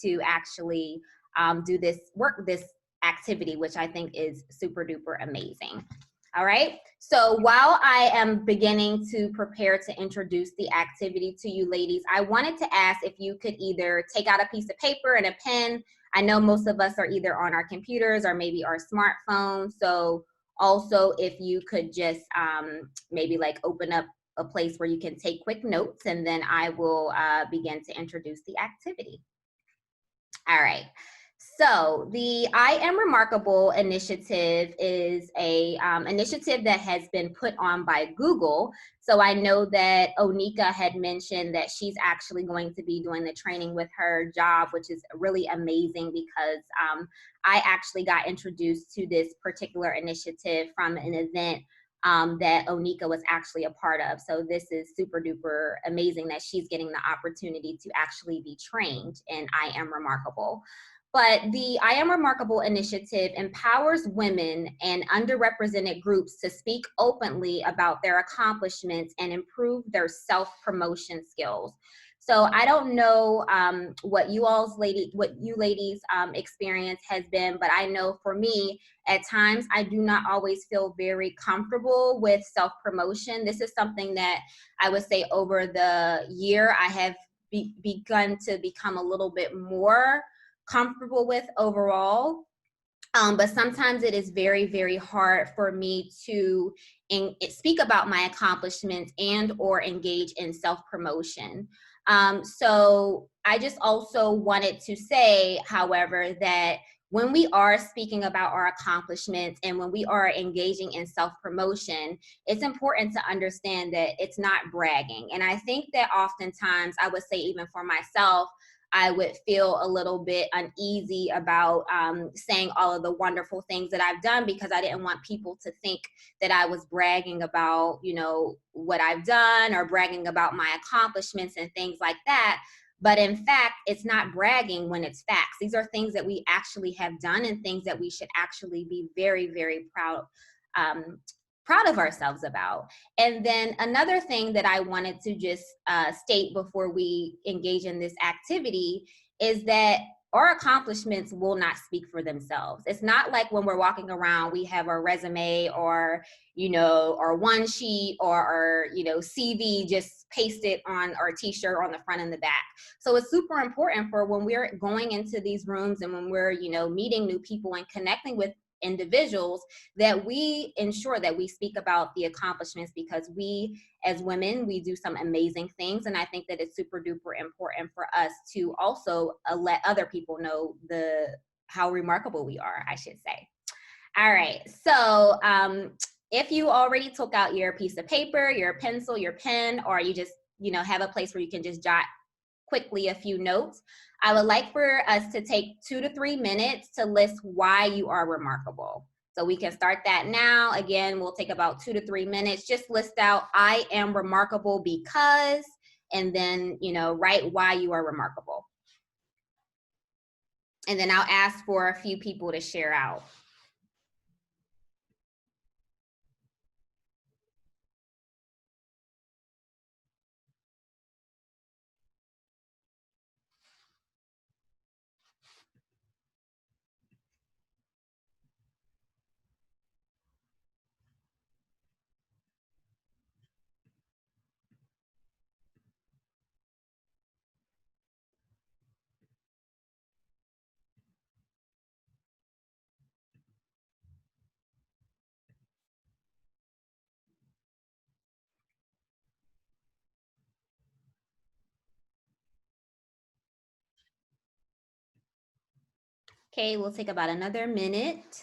to actually do this activity, which I think is super duper amazing. All right, so while I am beginning to prepare to introduce the activity to you ladies, I wanted to ask if you could either take out a piece of paper and a pen. I know most of us are either on our computers or maybe our smartphones. So also if you could just maybe like open up a place where you can take quick notes, and then I will begin to introduce the activity. All right. So the I Am Remarkable initiative is a initiative that has been put on by Google. So I know that Onika had mentioned that she's actually going to be doing the training with her job, which is really amazing because I actually got introduced to this particular initiative from an event that Onika was actually a part of. So this is super duper amazing that she's getting the opportunity to actually be trained in I Am Remarkable. But the I Am Remarkable initiative empowers women and underrepresented groups to speak openly about their accomplishments and improve their self-promotion skills. So I don't know what you ladies experience has been, but I know for me, at times I do not always feel very comfortable with self-promotion. This is something that I would say over the year I have begun to become a little bit more comfortable with overall. But sometimes it is very, very hard for me to speak about my accomplishments and or engage in self-promotion. So I just also wanted to say, however, that when we are speaking about our accomplishments and when we are engaging in self-promotion, it's important to understand that it's not bragging. And I think that oftentimes, I would say even for myself, I would feel a little bit uneasy about saying all of the wonderful things that I've done, because I didn't want people to think that I was bragging about, you know, what I've done or bragging about my accomplishments and things like that. But in fact, it's not bragging when it's facts. These are things that we actually have done and things that we should actually be very, very proud of ourselves about. And then another thing that I wanted to just state before we engage in this activity is that our accomplishments will not speak for themselves. It's not like when we're walking around, we have our resume or, you know, our one sheet or our, you know, CV just pasted on our t-shirt on the front and the back. So it's super important for when we're going into these rooms and when we're, you know, meeting new people and connecting with individuals, that we ensure that we speak about the accomplishments, because we as women, we do some amazing things. And I think that it's super duper important for us to also let other people know how remarkable we are, I should say. All right, so if you already took out your piece of paper, your pencil, your pen, or you just, you know, have a place where you can just jot quickly a few notes, I would like for us to take 2 to 3 minutes to list why you are remarkable. So we can start that now. Again, we'll take about 2 to 3 minutes. Just list out, I am remarkable because, and then, you know, write why you are remarkable. And then I'll ask for a few people to share out. Okay, we'll take about another minute.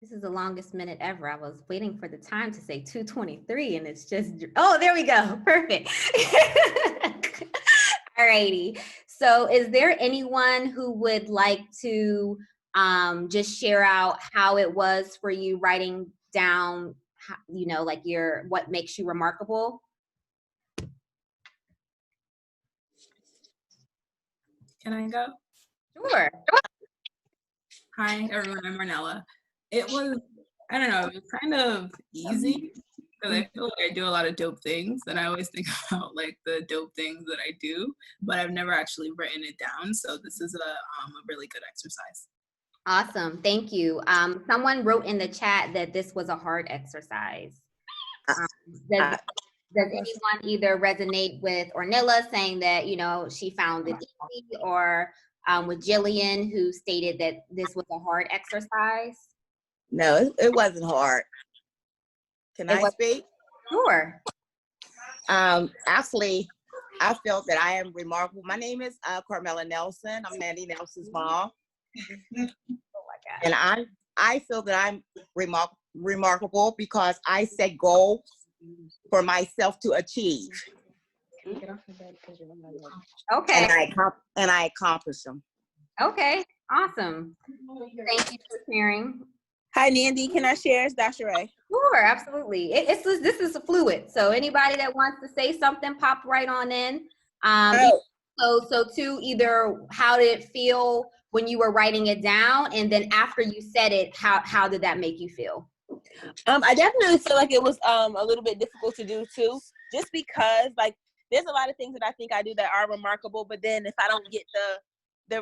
This is the longest minute ever. I was waiting for the time to say 2:23 and it's just, oh, there we go. Perfect. All righty. So is there anyone who would like to just share out how it was for you writing down, you know, like what makes you remarkable? Can I go? Sure. Hi, everyone. I'm Ornella. It was, I don't know, it was kind of easy because I feel like I do a lot of dope things, and I always think about like the dope things that I do, but I've never actually written it down. So this is a really good exercise. Awesome. Thank you. Someone wrote in the chat that this was a hard exercise. Does anyone either resonate with Ornella saying that, you know, she found it easy, or with Jillian, who stated that this was a hard exercise? No, it wasn't hard. Can I speak? Sure. Actually, I felt that I am remarkable. My name is Carmela Nelson. I'm Nandi Nelson's mom. Oh my God. And I feel that I'm remarkable because I set goals for myself to achieve. Okay. And I accomplish them. Okay. Awesome. Thank you for sharing. Hi, Nandi. Can I share? It's Dr. Ray. Sure, absolutely. This is a fluid. So anybody that wants to say something, pop right on in. So to either how did it feel when you were writing it down, and then after you said it, how did that make you feel? I definitely feel like it was a little bit difficult to do too, just because like there's a lot of things that I think I do that are remarkable, but then if I don't get the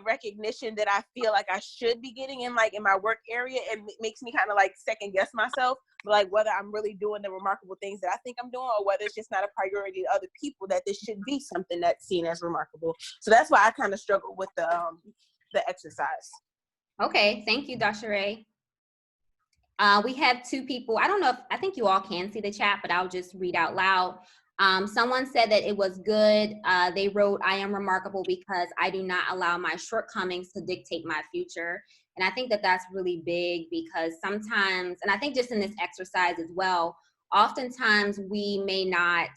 recognition that I feel like I should be getting in my work area, it makes me kind of like second guess myself, like whether I'm really doing the remarkable things that I think I'm doing, or whether it's just not a priority to other people that this should be something that's seen as remarkable. So that's why I kind of struggle with the exercise. Okay, thank you, Dr. Ray. We have two people. I think you all can see the chat, but I'll just read out loud. Someone said that it was good. They wrote, I am remarkable because I do not allow my shortcomings to dictate my future. And I think that that's really big, because sometimes, and I think just in this exercise as well, oftentimes we may not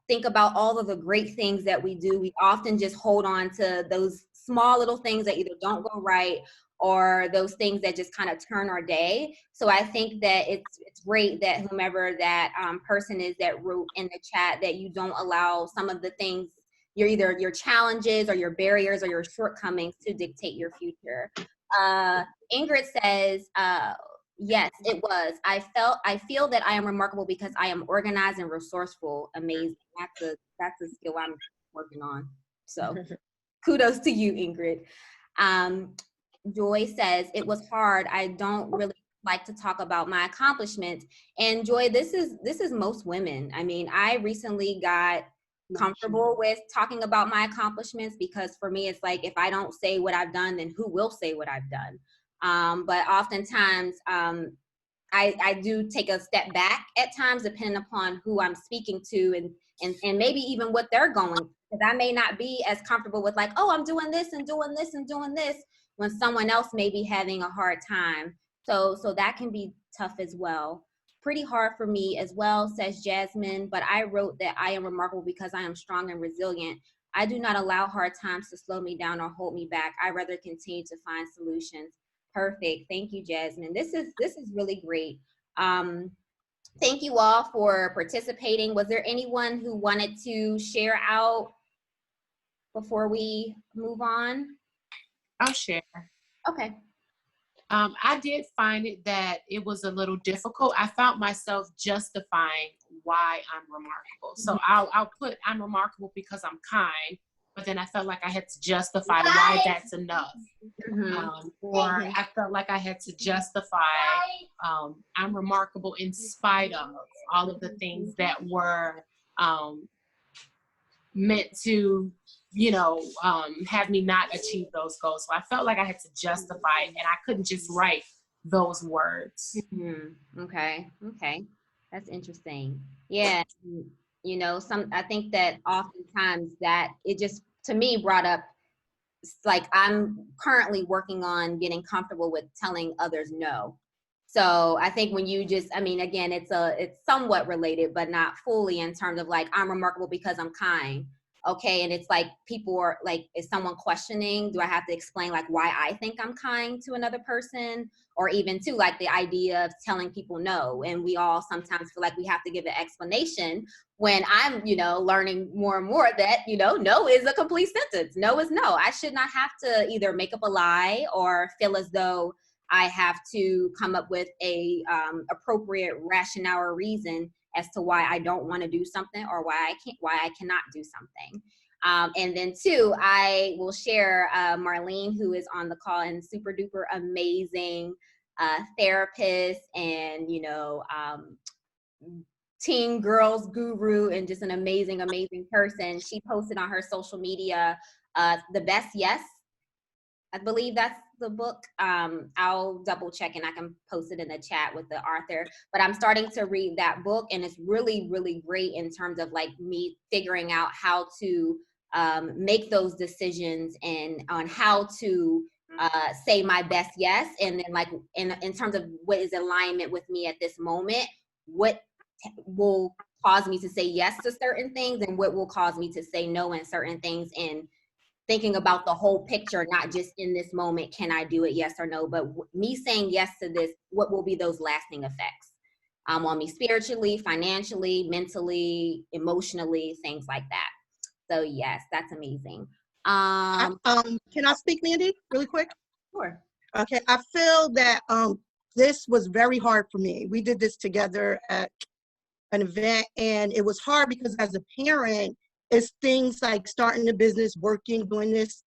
think about all of the great things that we do. We often just hold on to those small little things that either don't go right, or those things that just kind of turn our day. So I think that it's great that whomever that person is that wrote in the chat, that you don't allow some of the things, either your challenges or your barriers or your shortcomings to dictate your future. Ingrid says, yes, it was. I feel that I am remarkable because I am organized and resourceful. Amazing. That's a skill I'm working on. So kudos to you, Ingrid. Joy says, it was hard. I don't really like to talk about my accomplishments. And Joy, this is most women. I mean, I recently got comfortable with talking about my accomplishments, because for me, it's like, if I don't say what I've done, then who will say what I've done? But oftentimes, I do take a step back at times, depending upon who I'm speaking to, and maybe even what they're going, because I may not be as comfortable with like, oh, I'm doing this and doing this and doing this, when someone else may be having a hard time. So that can be tough as well. Pretty hard for me as well, says Jasmine, but I wrote that I am remarkable because I am strong and resilient. I do not allow hard times to slow me down or hold me back. I rather continue to find solutions. Perfect. Thank you, Jasmine. This is really great. Thank you all for participating. Was there anyone who wanted to share out before we move on? I'll share. Okay. I did find it that it was a little difficult. I found myself justifying why I'm remarkable. So I'll put I'm remarkable because I'm kind, but then I felt like I had to justify why that's enough. Or I felt like I had to justify I'm remarkable in spite of all of the things that were meant to, have me not achieve those goals. So I felt like I had to justify it, and I couldn't just write those words. Okay. That's interesting. Yeah. I think that oftentimes that it just, to me, brought up, like, I'm currently working on getting comfortable with telling others no. So I think when you just, I mean, again, it's somewhat related, but not fully, in terms of like, I'm remarkable because I'm kind. Okay. And it's like, people are like, is someone questioning? Do I have to explain like why I think I'm kind to another person? Or even to like the idea of telling people no. And we all sometimes feel like we have to give an explanation, when I'm, learning more and more that, no is a complete sentence. No is no. I should not have to either make up a lie or feel as though I have to come up with a appropriate rationale or reason as to why I don't want to do something, or why I cannot do something. And then two, I will share Marlene, who is on the call and super duper amazing therapist, and teen girls guru, and just an amazing person. She posted on her social media The Best Yes, I believe that's the book. I'll double check and I can post it in the chat with the author. But I'm starting to read that book, and it's really, really great in terms of like me figuring out how to make those decisions, and on how to say my best yes. And then like in terms of what is alignment with me at this moment, what will cause me to say yes to certain things, and what will cause me to say no in certain things, and thinking about the whole picture, not just in this moment, can I do it, yes or no, but me saying yes to this, what will be those lasting effects on me spiritually, financially, mentally, emotionally, things like that. So yes, that's amazing. Can I speak, Nandi, really quick? Sure. Okay, I feel that this was very hard for me. We did this together at an event, and it was hard because as a parent, it's things like starting a business, working, doing this.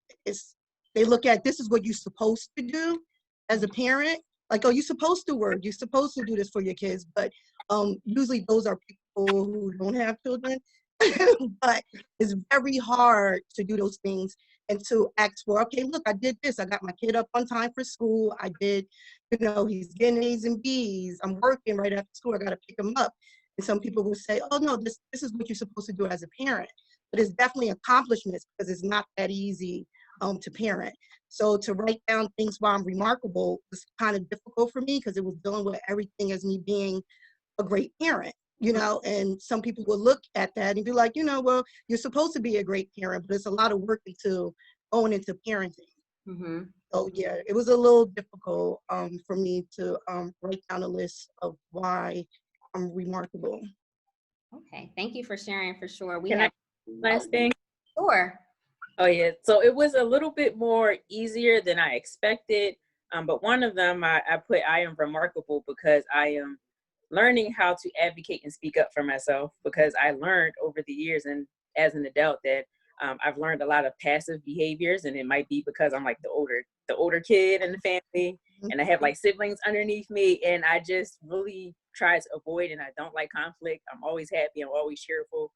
They look at, this is what you're supposed to do as a parent. Like, oh, you're supposed to work, you're supposed to do this for your kids. But usually those are people who don't have children. But it's very hard to do those things and to ask for, okay, look, I did this. I got my kid up on time for school. I did, he's getting A's and B's. I'm working right after school. I got to pick him up. And some people will say, oh, no, this is what you're supposed to do as a parent. But it's definitely accomplishments, because it's not that easy to parent. So to write down things while I'm remarkable was kind of difficult for me, because it was dealing with everything as me being a great parent, and some people will look at that and be like, well, you're supposed to be a great parent, but it's a lot of work into going into parenting. Mm-hmm. So yeah, it was a little difficult for me to write down a list of why I'm remarkable. Okay, thank you for sharing. For sure. Last thing. Sure. Oh yeah, so it was a little bit more easier than I expected. But one of them I put, I am remarkable because I am learning how to advocate and speak up for myself, because I learned over the years and as an adult that I've learned a lot of passive behaviors, and it might be because I'm like the older kid in the family, and I have like siblings underneath me, and I just really try to avoid, and I don't like conflict. I'm always happy, I'm always cheerful.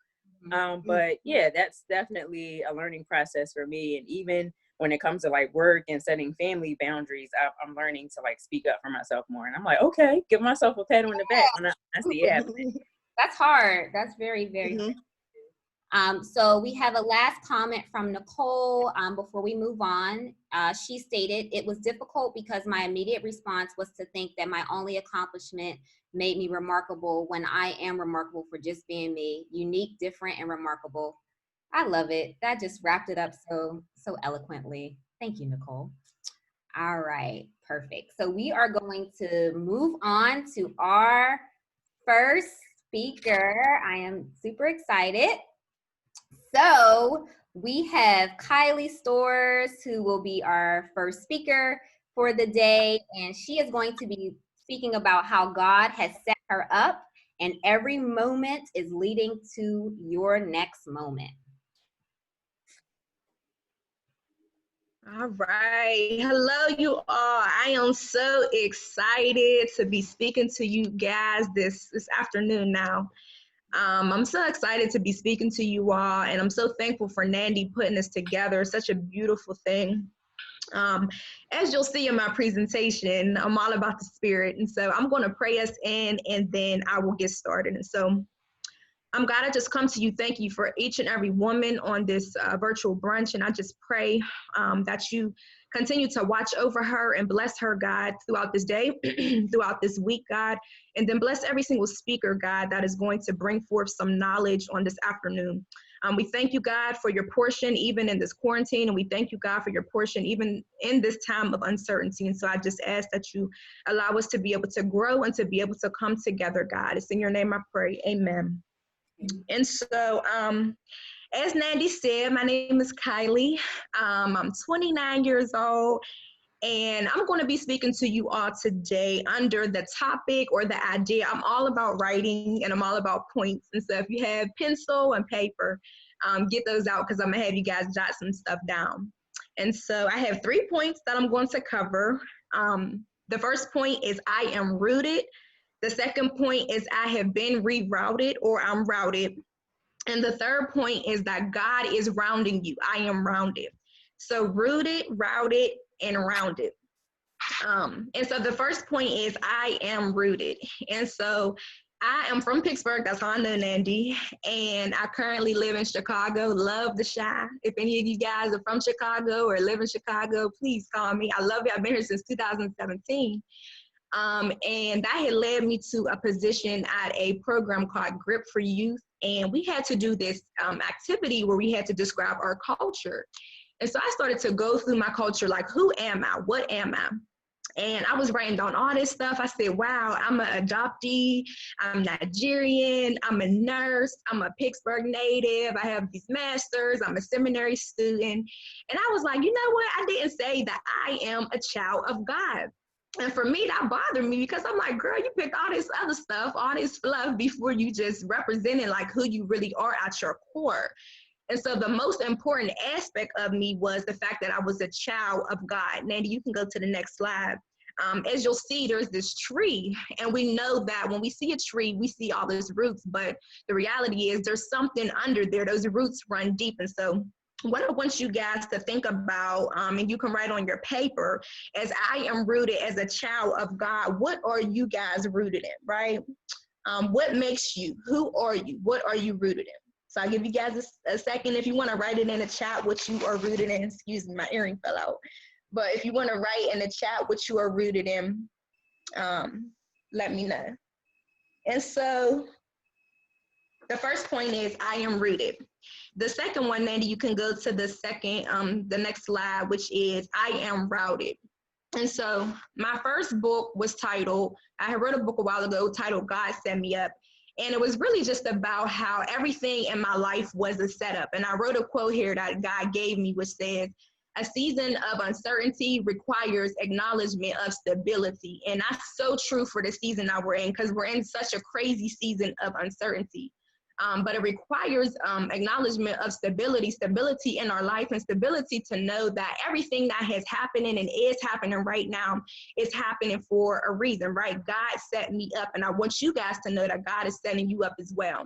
But yeah, that's definitely a learning process for me. And even when it comes to like work and setting family boundaries, I'm learning to like speak up for myself more. And I'm like, okay, give myself a pat on the back when I see it happening. That's hard. That's very, very so we have a last comment from Nicole before we move on. She stated, it was difficult because my immediate response was to think that my only accomplishment made me remarkable, when I am remarkable for just being me, unique, different, and remarkable. I love it. That just wrapped it up so eloquently. Thank you, Nicole. All right, perfect. So we are going to move on to our first speaker. I am super excited. So we have Kylie Stores, who will be our first speaker for the day, and she is going to be speaking about how God has set her up, and every moment is leading to your next moment. All right. Hello, you all. I am so excited to be speaking to you guys this afternoon now. I'm so excited to be speaking to you all, and I'm so thankful for Nandi putting this together. Such a beautiful thing. As you'll see in my presentation, I'm all about the spirit. And so I'm going to pray us in, and then I will get started. And so God, I just come to you. Thank you for each and every woman on this virtual brunch. And I just pray that you Continue to watch over her and bless her, God, throughout this day, throughout this week, God. And then bless every single speaker, God, that is going to bring forth some knowledge on this afternoon. We thank you, God, for your portion, even in this quarantine. And we thank you, God, for your portion, even in this time of uncertainty. And so I just ask that you allow us to be able to grow and to be able to come together, God. It's in your name I pray. Amen. And so, as Nandi said, my name is Kylie. I'm 29 years old. And I'm going to be speaking to you all today under the topic or the idea. I'm all about writing and I'm all about points. And so if you have pencil and paper, get those out because I'm going to have you guys jot some stuff down. And so I have 3 points that I'm going to cover. The first point is I am rooted. The second point is I have been rerouted or I'm routed. And the third point is that God is rounding you. I am rounded. So rooted, routed, and rounded. And so the first point is I am rooted. And so I am from Pittsburgh. That's how I know Nandi. And I currently live in Chicago. Love the Chi. If any of you guys are from Chicago or live in Chicago, please call me. I love it. I've been here since 2017. And that had led me to a position at a program called Grip for Youth. And we had to do this activity where we had to describe our culture. And so I started to go through my culture, like, who am I? What am I? And I was writing down all this stuff. I said, wow, I'm an adoptee. I'm Nigerian. I'm a nurse. I'm a Pittsburgh native. I have these masters. I'm a seminary student. And I was like, you know what? I didn't say that I am a child of God. And for me, that bothered me because I'm like, girl, you picked all this other stuff, all this fluff before you just represented like who you really are at your core. And so the most important aspect of me was the fact that I was a child of God. Nandi, you can go to the next slide. As you'll see, there's this tree, and we know that when we see a tree, we see all those roots, but the reality is there's something under there. Those roots run deep. And so what I want you guys to think about, and you can write on your paper, as I am rooted as a child of God, what are you guys rooted in, right? What makes you? Who are you? What are you rooted in? So I'll give you guys a second if you want to write it in the chat what you are rooted in. Excuse me, my earring fell out. But if you want to write in the chat what you are rooted in, let me know. And so the first point is I am rooted. The second one, Nandi, you can go to the second, the next slide, which is I am routed. And so my first book was titled, I wrote a book a while ago titled God Set Me Up. And it was really just about how everything in my life was a setup. And I wrote a quote here that God gave me, which says, a season of uncertainty requires acknowledgement of stability. And that's so true for the season that we're in, because we're in such a crazy season of uncertainty. But it requires acknowledgement of stability in our life, and stability to know that everything that has happening and is happening right now is happening for a reason, right? God set me up, and I want you guys to know that God is setting you up as well.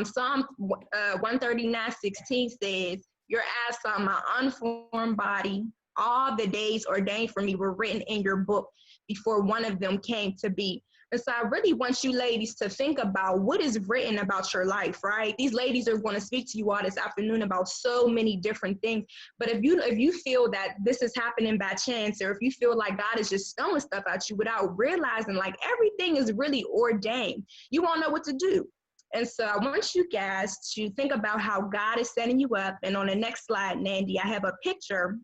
Psalm 139:16 says, your eyes saw my unformed body. All the days ordained for me were written in your book before one of them came to be. And so I really want you ladies to think about what is written about your life, right? These ladies are going to speak to you all this afternoon about so many different things. But if you feel that this is happening by chance, or if you feel like God is just throwing stuff at you without realizing like everything is really ordained, you won't know what to do. And so I want you guys to think about how God is setting you up. And on the next slide, Nandi, I have a picture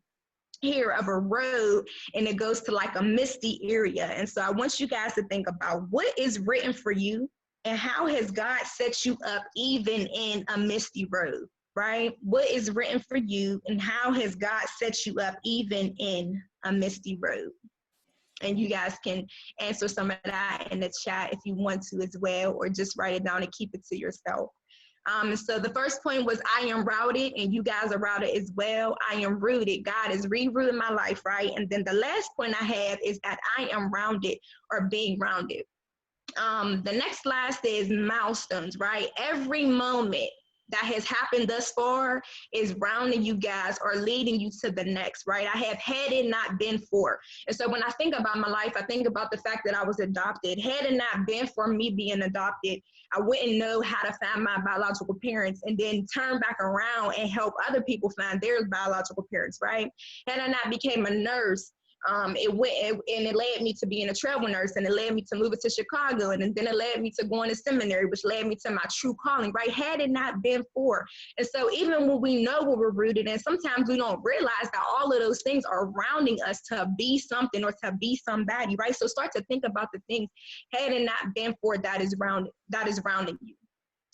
here of a road, and it goes to like a misty area. And so I want you guys to think about what is written for you and how has God set you up even in a misty road, right? What is written for you and how has God set you up even in a misty road? And you guys can answer some of that in the chat if you want to as well, or just write it down and keep it to yourself. So the first point was I am routed, and you guys are routed as well. I am rooted. God is rerouting my life, right? And then the last point I have is that I am rounded or being rounded. The next slide says milestones, right? Every moment that has happened thus far is rounding you guys or leading you to the next, right? I have had it not been for. And so when I think about my life, I think about the fact that I was adopted. Had it not been for me being adopted, I wouldn't know how to find my biological parents and then turn back around and help other people find their biological parents, right? Had I not became a nurse, it led me to being a travel nurse, and it led me to moving to Chicago, and then it led me to going to seminary, which led me to my true calling, right? Had it not been for. And so even when we know what we're rooted in, sometimes we don't realize that all of those things are rounding us to be something or to be somebody, right? So start to think about the things had it not been for that is rounding you.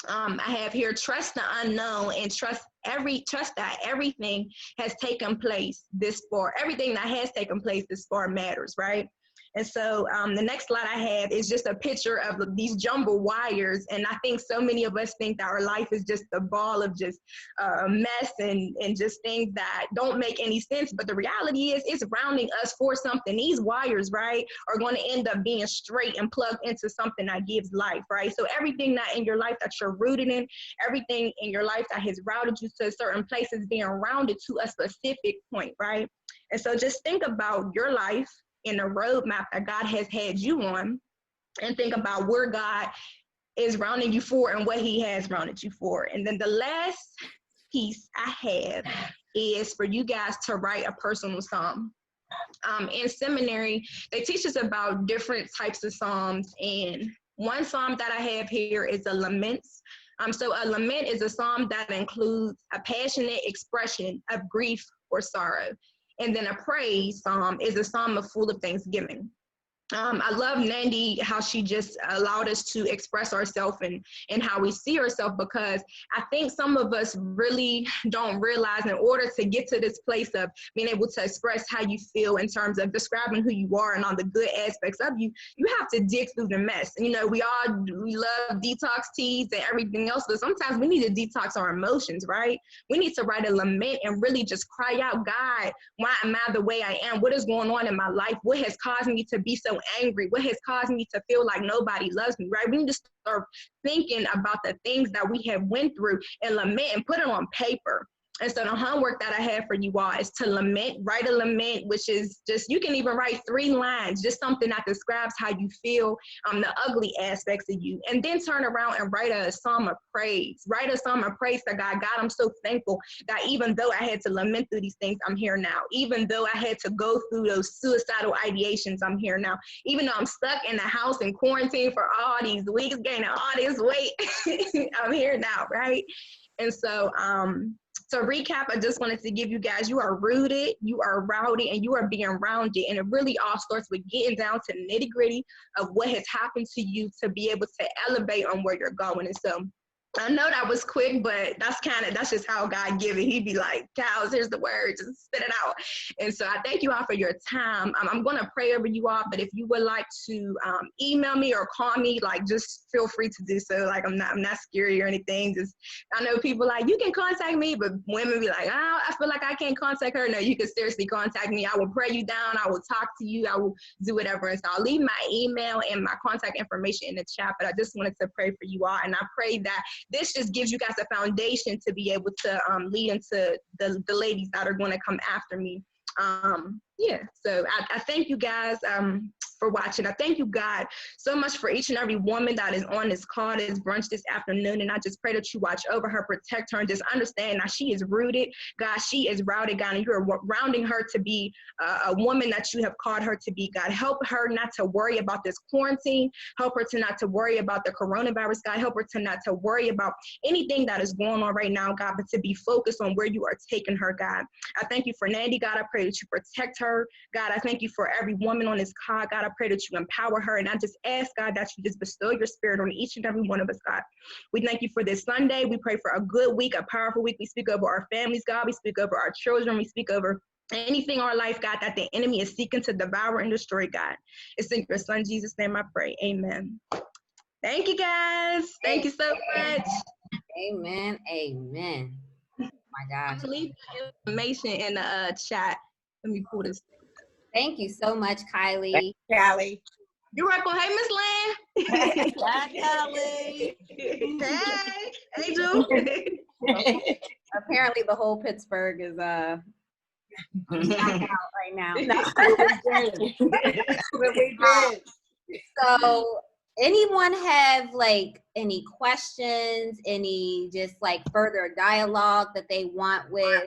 I have here trust the unknown and trust that everything has taken place this far. Everything that has taken place this far matters, right? And so the next slide I have is just a picture of these jumbled wires. And I think so many of us think that our life is just a ball of just a mess and just things that don't make any sense. But the reality is it's rounding us for something. These wires, right, are going to end up being straight and plugged into something that gives life, right? So everything that in your life that you're rooted in, everything in your life that has routed you to certain places being rounded to a specific point, right? And so just think about your life in the roadmap that God has had you on, and think about where God is rounding you for and what he has rounded you for. And then the last piece I have is for you guys to write a personal psalm. In seminary, they teach us about different types of psalms, and one psalm that I have here is a lament. So a lament is a psalm that includes a passionate expression of grief or sorrow. And then a praise psalm is a psalm full of thanksgiving. I love Nandi, how she just allowed us to express ourselves and how we see ourselves, because I think some of us really don't realize in order to get to this place of being able to express how you feel in terms of describing who you are and all the good aspects of you, you have to dig through the mess. And, you know, we love detox teas and everything else, but sometimes we need to detox our emotions, right? We need to write a lament and really just cry out, God, why am I the way I am? What is going on in my life? What has caused me to be so angry? What has caused me to feel like nobody loves me, right? We need to start thinking about the things that we have went through and lament and put it on paper. And so the homework that I have for you all is to lament, write a lament, which is just, you can even write 3 lines, just something that describes how you feel, the ugly aspects of you, and then turn around and write a psalm of praise. Write a psalm of praise to God. God, I'm so thankful that even though I had to lament through these things, I'm here now. Even though I had to go through those suicidal ideations, I'm here now. Even though I'm stuck in the house in quarantine for all these weeks, gaining all this weight, I'm here now, right? And so, to recap, I just wanted to give you guys, you are rooted, you are routed, and you are being rounded. And it really all starts with getting down to the nitty gritty of what has happened to you to be able to elevate on where you're going. And so I know that was quick, but that's just how God give it. He'd be like, cows, here's the word, just spit it out. And so I thank you all for your time. I'm going to pray over you all, but if you would like to email me or call me, like, just feel free to do so. Like, I'm not scary or anything. Just, I know people like, you can contact me, but women be like, oh, I feel like I can't contact her. No, you can seriously contact me. I will pray you down. I will talk to you. I will do whatever. And so I'll leave my email and my contact information in the chat, but I just wanted to pray for you all. And I pray that this just gives you guys a foundation to be able to lead into the ladies that are going to come after me. So I thank you guys for watching. I thank you, God, so much for each and every woman that is on this call, this brunch this afternoon. And I just pray that you watch over her, protect her, and just understand that she is rooted. God, she is routed, God, and you're rounding her to be a woman that you have called her to be. God, help her not to worry about this quarantine. Help her to not to worry about the coronavirus. God, help her to not to worry about anything that is going on right now, God, but to be focused on where you are taking her, God. I thank you for Nandi, God. I pray that you protect her. God, I thank you for every woman on this call. God, I pray that you empower her. And I just ask, God, that you just bestow your spirit on each and every one of us, God. We thank you for this Sunday. We pray for a good week, a powerful week. We speak over our families, God. We speak over our children. We speak over anything in our life, God, that the enemy is seeking to devour and destroy, God. It's in your son, Jesus' name I pray. Amen. Thank you, guys. Thank you so much. Amen. Amen. Oh my gosh. I'm going to leave the information in the chat. Let me pull this. Thank you so much, Kylie. Thank you, Kylie. You're welcome. Hey, Miss Land. Hi, Kylie. Hey, Angel. Apparently the whole Pittsburgh is out right now. No. What we did. So anyone have like any questions, any just like further dialogue that they want with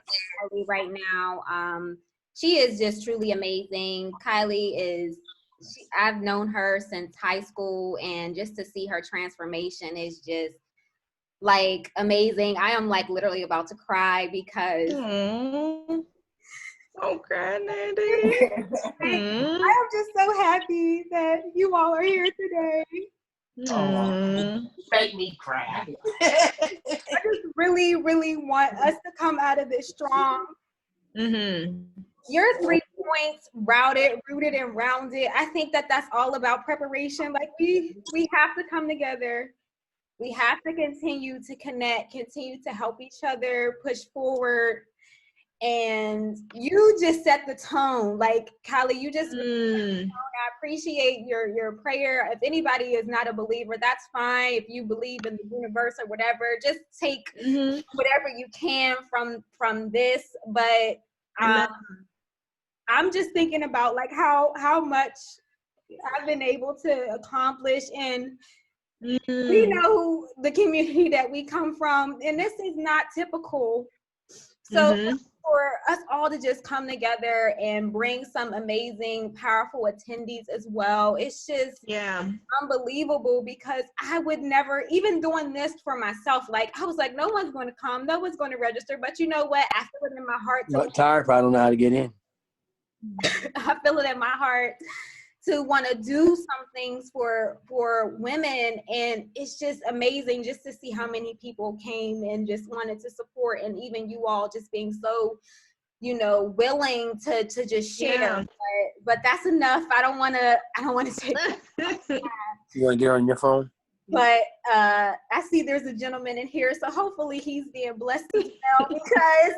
Kylie right now? She is just truly amazing. Kylie is, I've known her since high school, and just to see her transformation is just like amazing. I am like literally about to cry because Don't cry, Nandi. I am just so happy that you all are here today. Make me cry. I just really, really want us to come out of this strong. Your 3 points, rooted and rounded. I think that that's all about preparation. Like we have to come together. We have to continue to connect, continue to help each other, push forward. And you just set the tone. Like, Kylie, you just I appreciate your prayer. If anybody is not a believer, that's fine. If you believe in the universe or whatever, just take whatever you can from this. But I'm just thinking about like how much I've been able to accomplish, and we know the community that we come from, and this is not typical. So for us all to just come together and bring some amazing, powerful attendees as well, it's just unbelievable, because I would never, even doing this for myself, like I was like, no one's going to come, no one's going to register. But you know what? I feel it in my heart. But Tyra probably don't know how to get in. I feel it in my heart to want to do some things for women, and it's just amazing just to see how many people came and just wanted to support, and even you all just being so, willing to just share. But that's enough. I don't want to take You want to get her on your phone? But I see there's a gentleman in here, so hopefully he's being blessed as well, because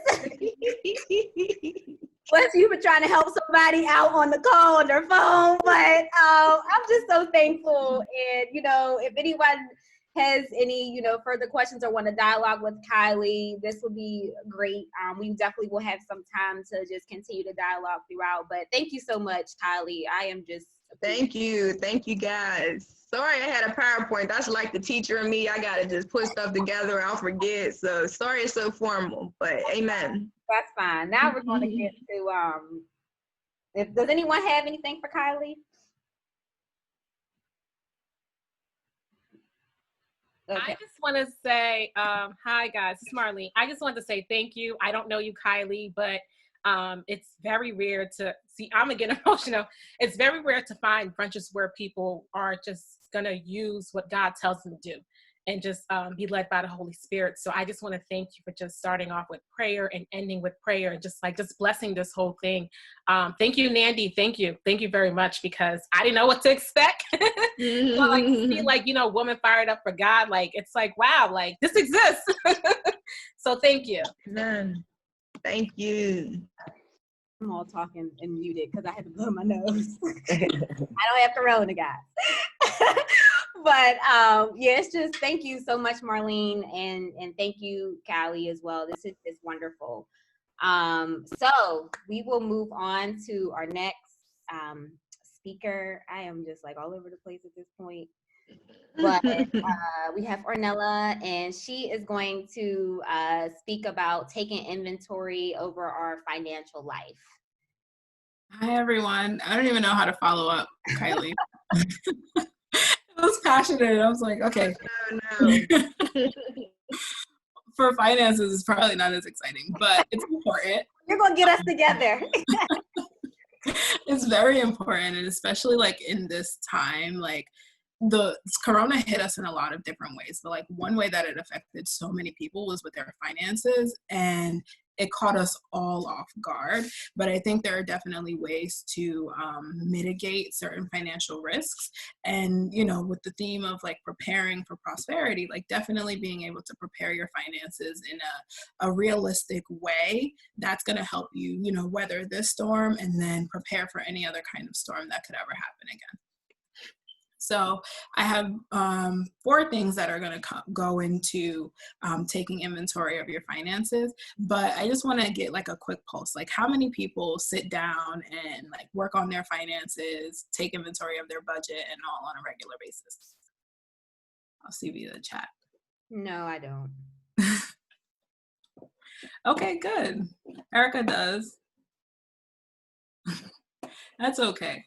unless you've been trying to help somebody out on the call on their phone. But I'm just so thankful. And, if anyone has any, further questions or want to dialogue with Kylie, this would be great. We definitely will have some time to just continue to dialogue throughout. But thank you so much, Kylie. I am just... Thank you, guys. Sorry I had a PowerPoint. That's like the teacher in me. I gotta just put stuff together. I'll forget. So sorry it's so formal, but amen. That's fine. Now we're going to get to, does anyone have anything for Kylie? Okay. I just want to say, hi guys, it's Marlene. I just want to say thank you. I don't know you, Kylie, but it's very rare to see, I'm gonna get emotional. It's very rare to find brunches where people are just gonna use what God tells them to do and just be led by the Holy Spirit. So I just want to thank you for just starting off with prayer and ending with prayer, just blessing this whole thing. Thank you, Nandi. Thank you very much, because I didn't know what to expect. So to see woman fired up for God, it's like, wow, this exists. So thank you. Amen. Thank you. I'm all talking and muted because I had to blow my nose. I don't have corona, guys. But it's just thank you so much, Marlene, and thank you, Kylie, as well. This is just wonderful. So we will move on to our next speaker. I am just all over the place at this point. But we have Ornella, and she is going to speak about taking inventory over our financial life. Hi, everyone. I don't even know how to follow up, Kylie. I was passionate. I was like, okay. No. For finances, it's probably not as exciting, but it's important. You're going to get us together. It's very important, and especially in this time, the corona hit us in a lot of different ways, but one way that it affected so many people was with their finances, and it caught us all off guard. But I think there are definitely ways to mitigate certain financial risks, and with the theme of preparing for prosperity, definitely being able to prepare your finances in a realistic way, that's going to help you weather this storm and then prepare for any other kind of storm that could ever happen again. So I have 4 things that are going to go into taking inventory of your finances, but I just want to get like a quick pulse. Like, how many people sit down and like work on their finances, take inventory of their budget and all on a regular basis? I'll see via the chat. No, I don't. Okay, good. Erica does. That's okay.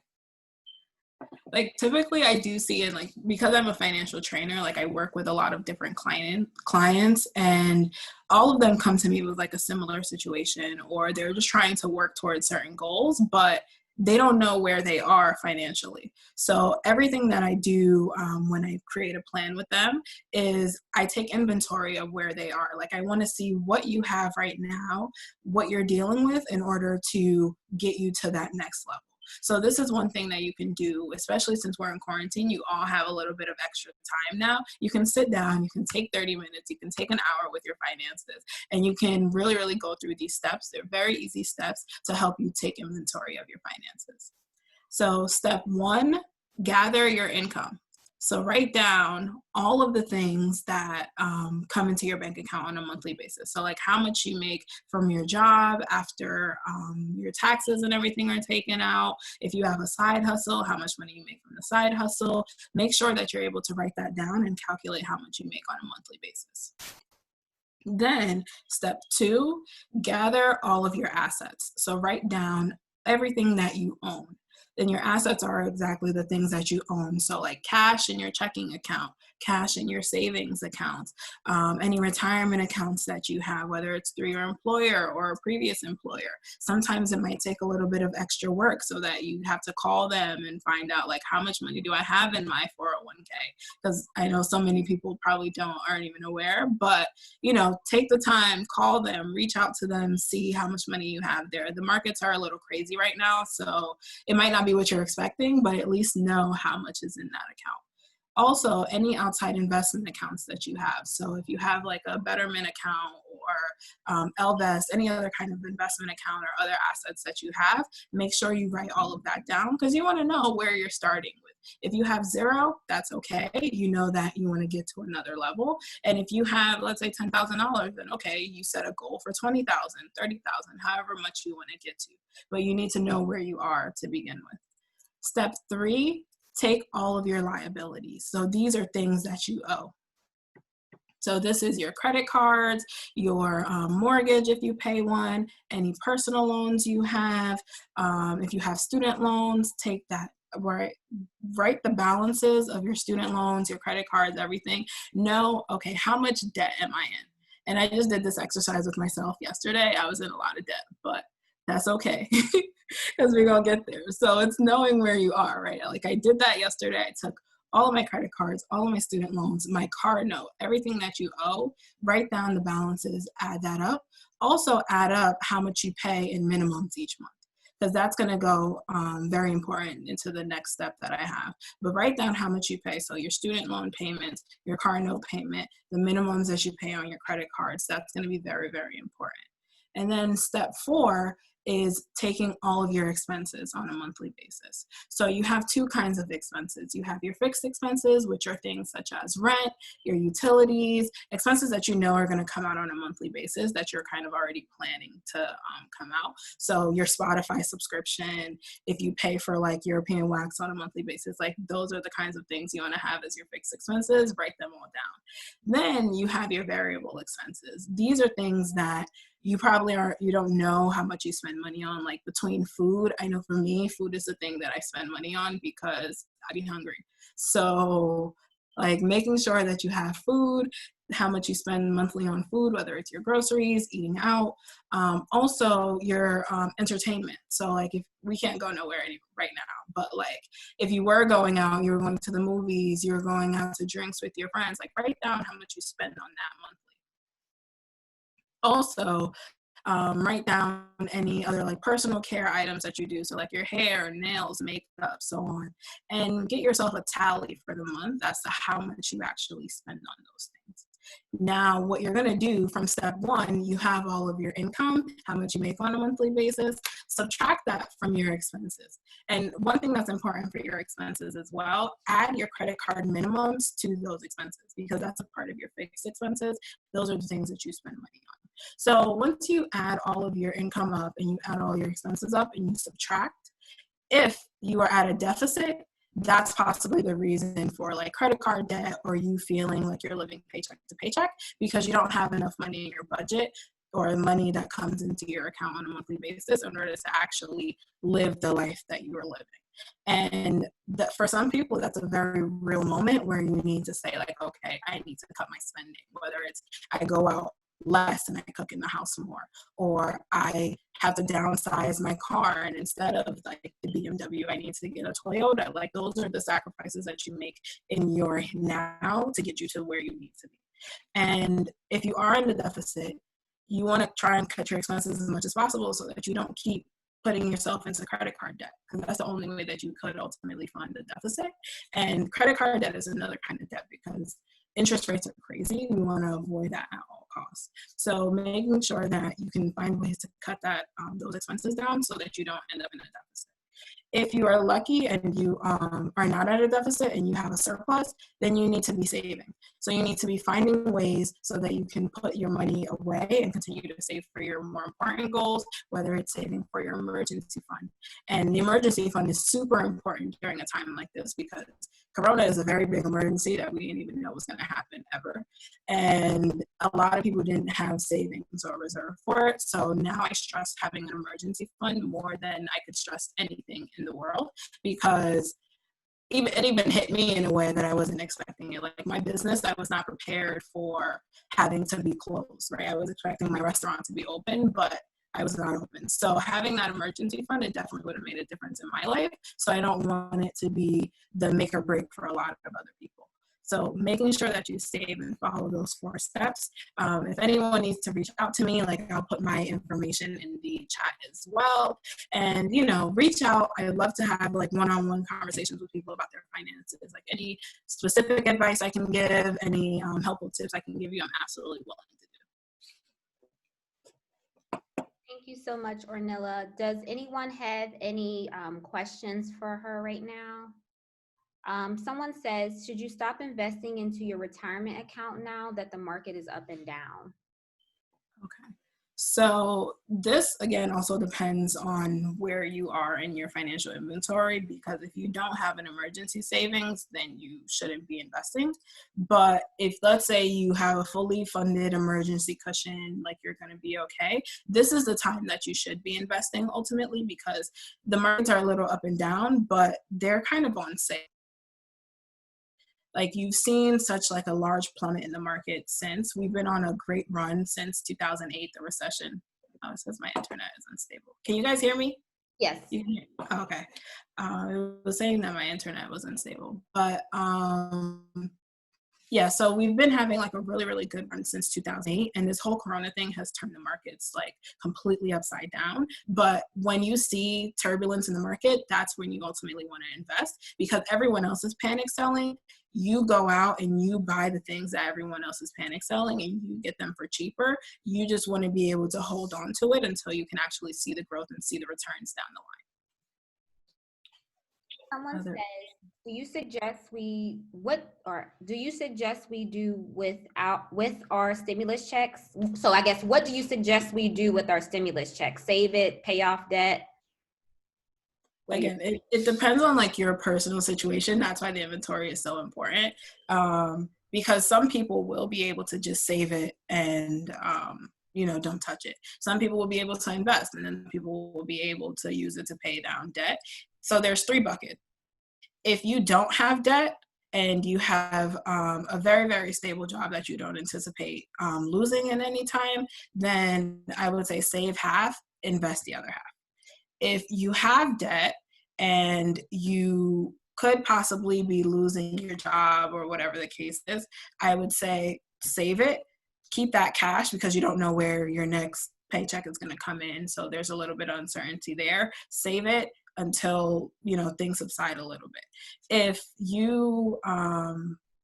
Like, typically I do see it, like, because I'm a financial trainer, like I work with a lot of different clients, and all of them come to me with like a similar situation, or they're just trying to work towards certain goals, but they don't know where they are financially. So everything that I do when I create a plan with them is I take inventory of where they are. Like, I want to see what you have right now, what you're dealing with in order to get you to that next level. So this is one thing that you can do, especially since we're in quarantine. You all have a little bit of extra time now. You can sit down, you can take 30 minutes, you can take an hour with your finances, and you can really, really go through these steps. They're very easy steps to help you take inventory of your finances. So step 1, gather your income. So write down all of the things that come into your bank account on a monthly basis. So like how much you make from your job after your taxes and everything are taken out. If you have a side hustle, how much money you make from the side hustle. Make sure that you're able to write that down and calculate how much you make on a monthly basis. Then step 2, gather all of your assets. So write down everything that you own. Then your assets are exactly the things that you own. So like cash in your checking account, cash in your savings accounts, any retirement accounts that you have, whether it's through your employer or a previous employer. Sometimes it might take a little bit of extra work so that you have to call them and find out like, how much money do I have in my 401k? Because I know so many people probably aren't even aware, but take the time, call them, reach out to them, see how much money you have there. The markets are a little crazy right now, so it might not be what you're expecting, but at least know how much is in that account. Also, any outside investment accounts that you have. So if you have like a Betterment account or Elvest, any other kind of investment account or other assets that you have, make sure you write all of that down because you want to know where you're starting with. If you have 0, that's okay. You know that you want to get to another level. And if you have, let's say, $10,000, then okay, you set a goal for 20,000, 30,000, however much you want to get to. But you need to know where you are to begin with. Step 3, take all of your liabilities. So these are things that you owe. So this is your credit cards, your mortgage if you pay one, any personal loans you have. If you have student loans, take that. Write the balances of your student loans, your credit cards, everything. Know, okay, how much debt am I in? And I just did this exercise with myself yesterday. I was in a lot of debt, but that's okay because we're going to get there. So it's knowing where you are, right? Like I did that yesterday. I took all of my credit cards, all of my student loans, my car note, everything that you owe, write down the balances, add that up. Also add up how much you pay in minimums each month, because that's going to go very important into the next step that I have. But write down how much you pay. So your student loan payments, your car note payment, the minimums that you pay on your credit cards, that's going to be very, very important. And then step 4 is taking all of your expenses on a monthly basis. So you have 2 kinds of expenses. You have your fixed expenses, which are things such as rent, your utilities, expenses that you know are going to come out on a monthly basis that you're kind of already planning to come out. So your Spotify subscription, if you pay for like European Wax on a monthly basis, like those are the kinds of things you want to have as your fixed expenses, write them all down. Then you have your variable expenses. These are things that you don't know how much you spend money on, like between food. I know for me, food is the thing that I spend money on because I be hungry. So like making sure that you have food, how much you spend monthly on food, whether it's your groceries, eating out, also your entertainment. So like if we can't go nowhere right now, but like if you were going out, you were going to the movies, you're going out to drinks with your friends, like write down how much you spend on that monthly. Also, write down any other like personal care items that you do. So like your hair, nails, makeup, so on. And get yourself a tally for the month as to how much you actually spend on those things. Now, what you're going to do from step one, you have all of your income, how much you make on a monthly basis, subtract that from your expenses. And one thing that's important for your expenses as well, add your credit card minimums to those expenses, because that's a part of your fixed expenses. Those are the things that you spend money on. So once you add all of your income up and you add all your expenses up and you subtract, if you are at a deficit, that's possibly the reason for like credit card debt, or you feeling like you're living paycheck to paycheck because you don't have enough money in your budget or money that comes into your account on a monthly basis in order to actually live the life that you are living. And that for some people, that's a very real moment where you need to say like, okay, I need to cut my spending, whether it's I go out less and I cook in the house more, or I have to downsize my car and instead of like the BMW, I need to get a Toyota. Like those are the sacrifices that you make in your now to get you to where you need to be. And if you are in the deficit, you want to try and cut your expenses as much as possible so that you don't keep putting yourself into credit card debt, because that's the only way that you could ultimately fund the deficit. And credit card debt is another kind of debt because interest rates are crazy. We want to avoid that at all costs. So making sure that you can find ways to cut that those expenses down so that you don't end up in a deficit. If you are lucky and you are not at a deficit and you have a surplus, then you need to be saving. So you need to be finding ways so that you can put your money away and continue to save for your more important goals, whether it's saving for your emergency fund. And the emergency fund is super important during a time like this because Corona is a very big emergency that we didn't even know was going to happen ever. And a lot of people didn't have savings or reserve for it. So now I stress having an emergency fund more than I could stress anything in the world, because it even hit me in a way that I wasn't expecting it. Like my business, I was not prepared for having to be closed, right? I was expecting my restaurant to be open, but I was not open. So having that emergency fund, it definitely would have made a difference in my life. So I don't want it to be the make or break for a lot of other people. So making sure that you save and follow those 4 steps. If anyone needs to reach out to me, like I'll put my information in the chat as well. And, you know, reach out. I would love to have like one-on-one conversations with people about their finances. Like any specific advice I can give, any helpful tips I can give you, I'm absolutely willing to do. Thank you so much, Ornella. Does anyone have any questions for her right now? Someone says, should you stop investing into your retirement account now that the market is up and down? Okay. So this, again, also depends on where you are in your financial inventory, because if you don't have an emergency savings, then you shouldn't be investing. But if, let's say, you have a fully funded emergency cushion, like you're going to be okay, this is the time that you should be investing ultimately, because the markets are a little up and down, but they're kind of on sale. Like you've seen such like a large plummet in the market since. We've been on a great run since 2008, the recession. Oh, it says my internet is unstable. Can you guys hear me? Yes. You can hear? Oh, okay. It was saying that my internet was unstable. But yeah, so we've been having like a really, really good run since 2008. And this whole Corona thing has turned the markets like completely upside down. But when you see turbulence in the market, that's when you ultimately want to invest, because everyone else is panic selling. You go out and you buy the things that everyone else is panic selling and you get them for cheaper. You just want to be able to hold on to it until you can actually see the growth and see the returns down the line. Someone says, do you suggest we do with our stimulus checks? So I guess, what do you suggest we do with our stimulus checks? Save it, pay off debt? Again, it depends on like your personal situation. That's why the inventory is so important, because some people will be able to just save it and you know, don't touch it. Some people will be able to invest, and then people will be able to use it to pay down debt. So there's 3 buckets. If you don't have debt and you have a very, very stable job that you don't anticipate losing at any time, then I would say save half, invest the other half. If you have debt and you could possibly be losing your job or whatever the case is, I would say save it, keep that cash, because you don't know where your next paycheck is going to come in. So there's a little bit of uncertainty there. Save it until, you know, things subside a little bit. If you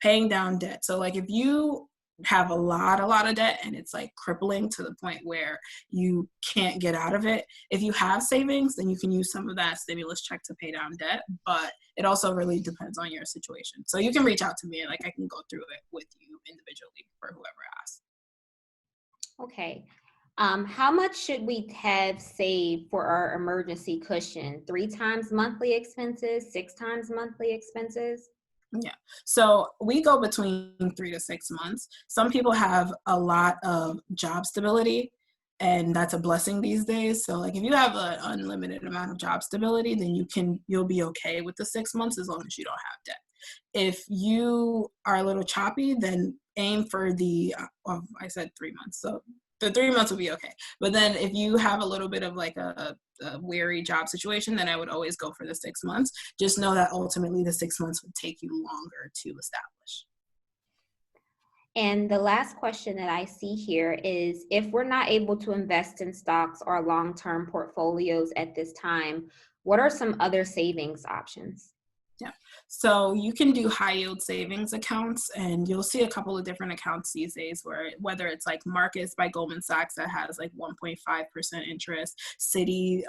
paying down debt, so like if you have a lot of debt and it's like crippling to the point where you can't get out of it. If you have savings, then you can use some of that stimulus check to pay down debt, but it also really depends on your situation. So you can reach out to me and like I can go through it with you individually for whoever asks. Okay. How much should we have saved for our emergency cushion? 3 times monthly expenses, 6 times monthly expenses? Yeah. So we go between 3 to 6 months. Some people have a lot of job stability, and that's a blessing these days. So like if you have an unlimited amount of job stability, then you'll be okay with the 6 months as long as you don't have debt. If you are a little choppy, then aim for the, I said 3 months. So the 3 months will be okay. But then if you have a little bit of like a weary job situation, then I would always go for the 6 months. Just know that ultimately the 6 months would take you longer to establish. And the last question that I see here is, if we're not able to invest in stocks or long-term portfolios at this time, what are some other savings options? Yeah. So you can do high yield savings accounts, and you'll see a couple of different accounts these days where whether it's like Marcus by Goldman Sachs that has like 1.5% interest, Citi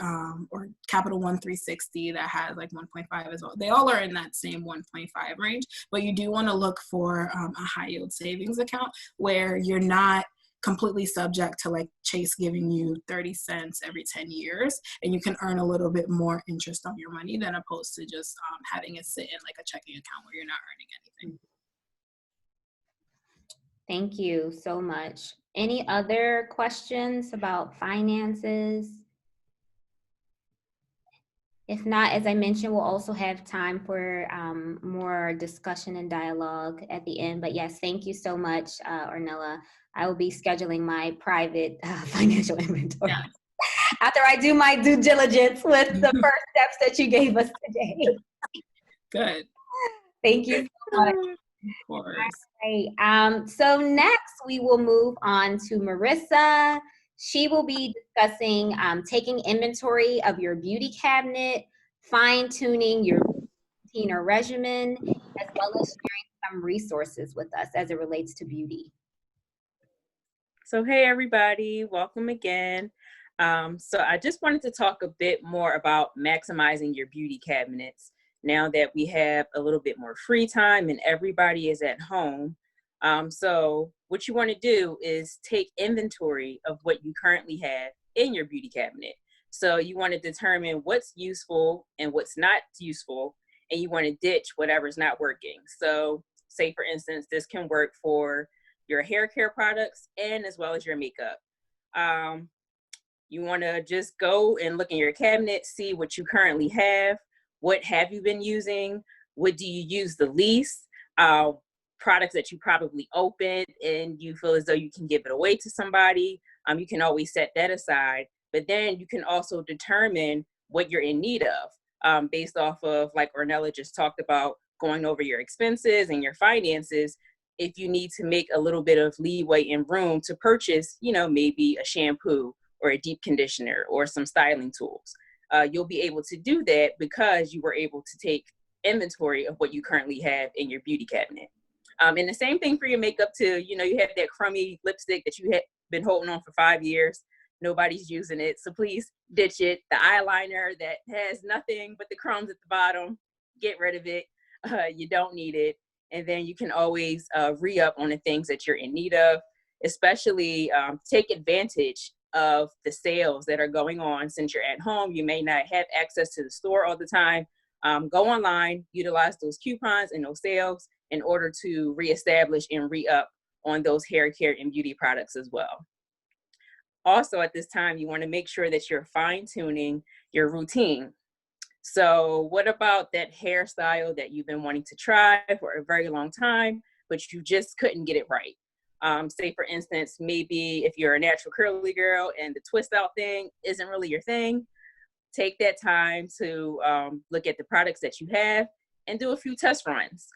or Capital One 360 that has like 1.5 as well. They all are in that same 1.5 range, but you do want to look for a high yield savings account where you're not completely subject to like Chase giving you 30 cents every 10 years, and you can earn a little bit more interest on your money than opposed to just having it sit in like a checking account where you're not earning anything. Thank you so much. Any other questions about finances? If not, as I mentioned, we'll also have time for more discussion and dialogue at the end. But yes, thank you so much, Ornella. I will be scheduling my private financial inventory after I do my due diligence with the first steps that you gave us today. Good. Thank you so much. Of course. Right. So next we will move on to Marisa. She will be discussing taking inventory of your beauty cabinet, fine-tuning your routine or regimen, as well as sharing some resources with us as it relates to beauty. So hey everybody, welcome again. So I just wanted to talk a bit more about maximizing your beauty cabinets now that we have a little bit more free time and everybody is at home. So what you want to do is take inventory of what you currently have in your beauty cabinet. So you want to determine what's useful and what's not useful, and you want to ditch whatever's not working. So say for instance, this can work for your hair care products and as well as your makeup. You want to just go and look in your cabinet, see what you currently have, what have you been using, what do you use the least, products that you probably opened and you feel as though you can give it away to somebody. You can always set that aside, but then you can also determine what you're in need of based off of, like Ornella just talked about, going over your expenses and your finances. If you need to make a little bit of leeway and room to purchase, maybe a shampoo or a deep conditioner or some styling tools, you'll be able to do that because you were able to take inventory of what you currently have in your beauty cabinet. And the same thing for your makeup too. You have that crummy lipstick that you have been holding on for 5 years. Nobody's using it, so please ditch it. The eyeliner that has nothing but the crumbs at the bottom, get rid of it. You don't need it. And then you can always re-up on the things that you're in need of, especially take advantage of the sales that are going on. Since you're at home, you may not have access to the store all the time. Go online, utilize those coupons and those sales in order to reestablish and re-up on those hair care and beauty products as well. Also at this time, you want to make sure that you're fine-tuning your routine. So what about that hairstyle that you've been wanting to try for a very long time, but you just couldn't get it right? Say for instance, maybe if you're a natural curly girl and the twist out thing isn't really your thing, take that time to look at the products that you have and do a few test runs.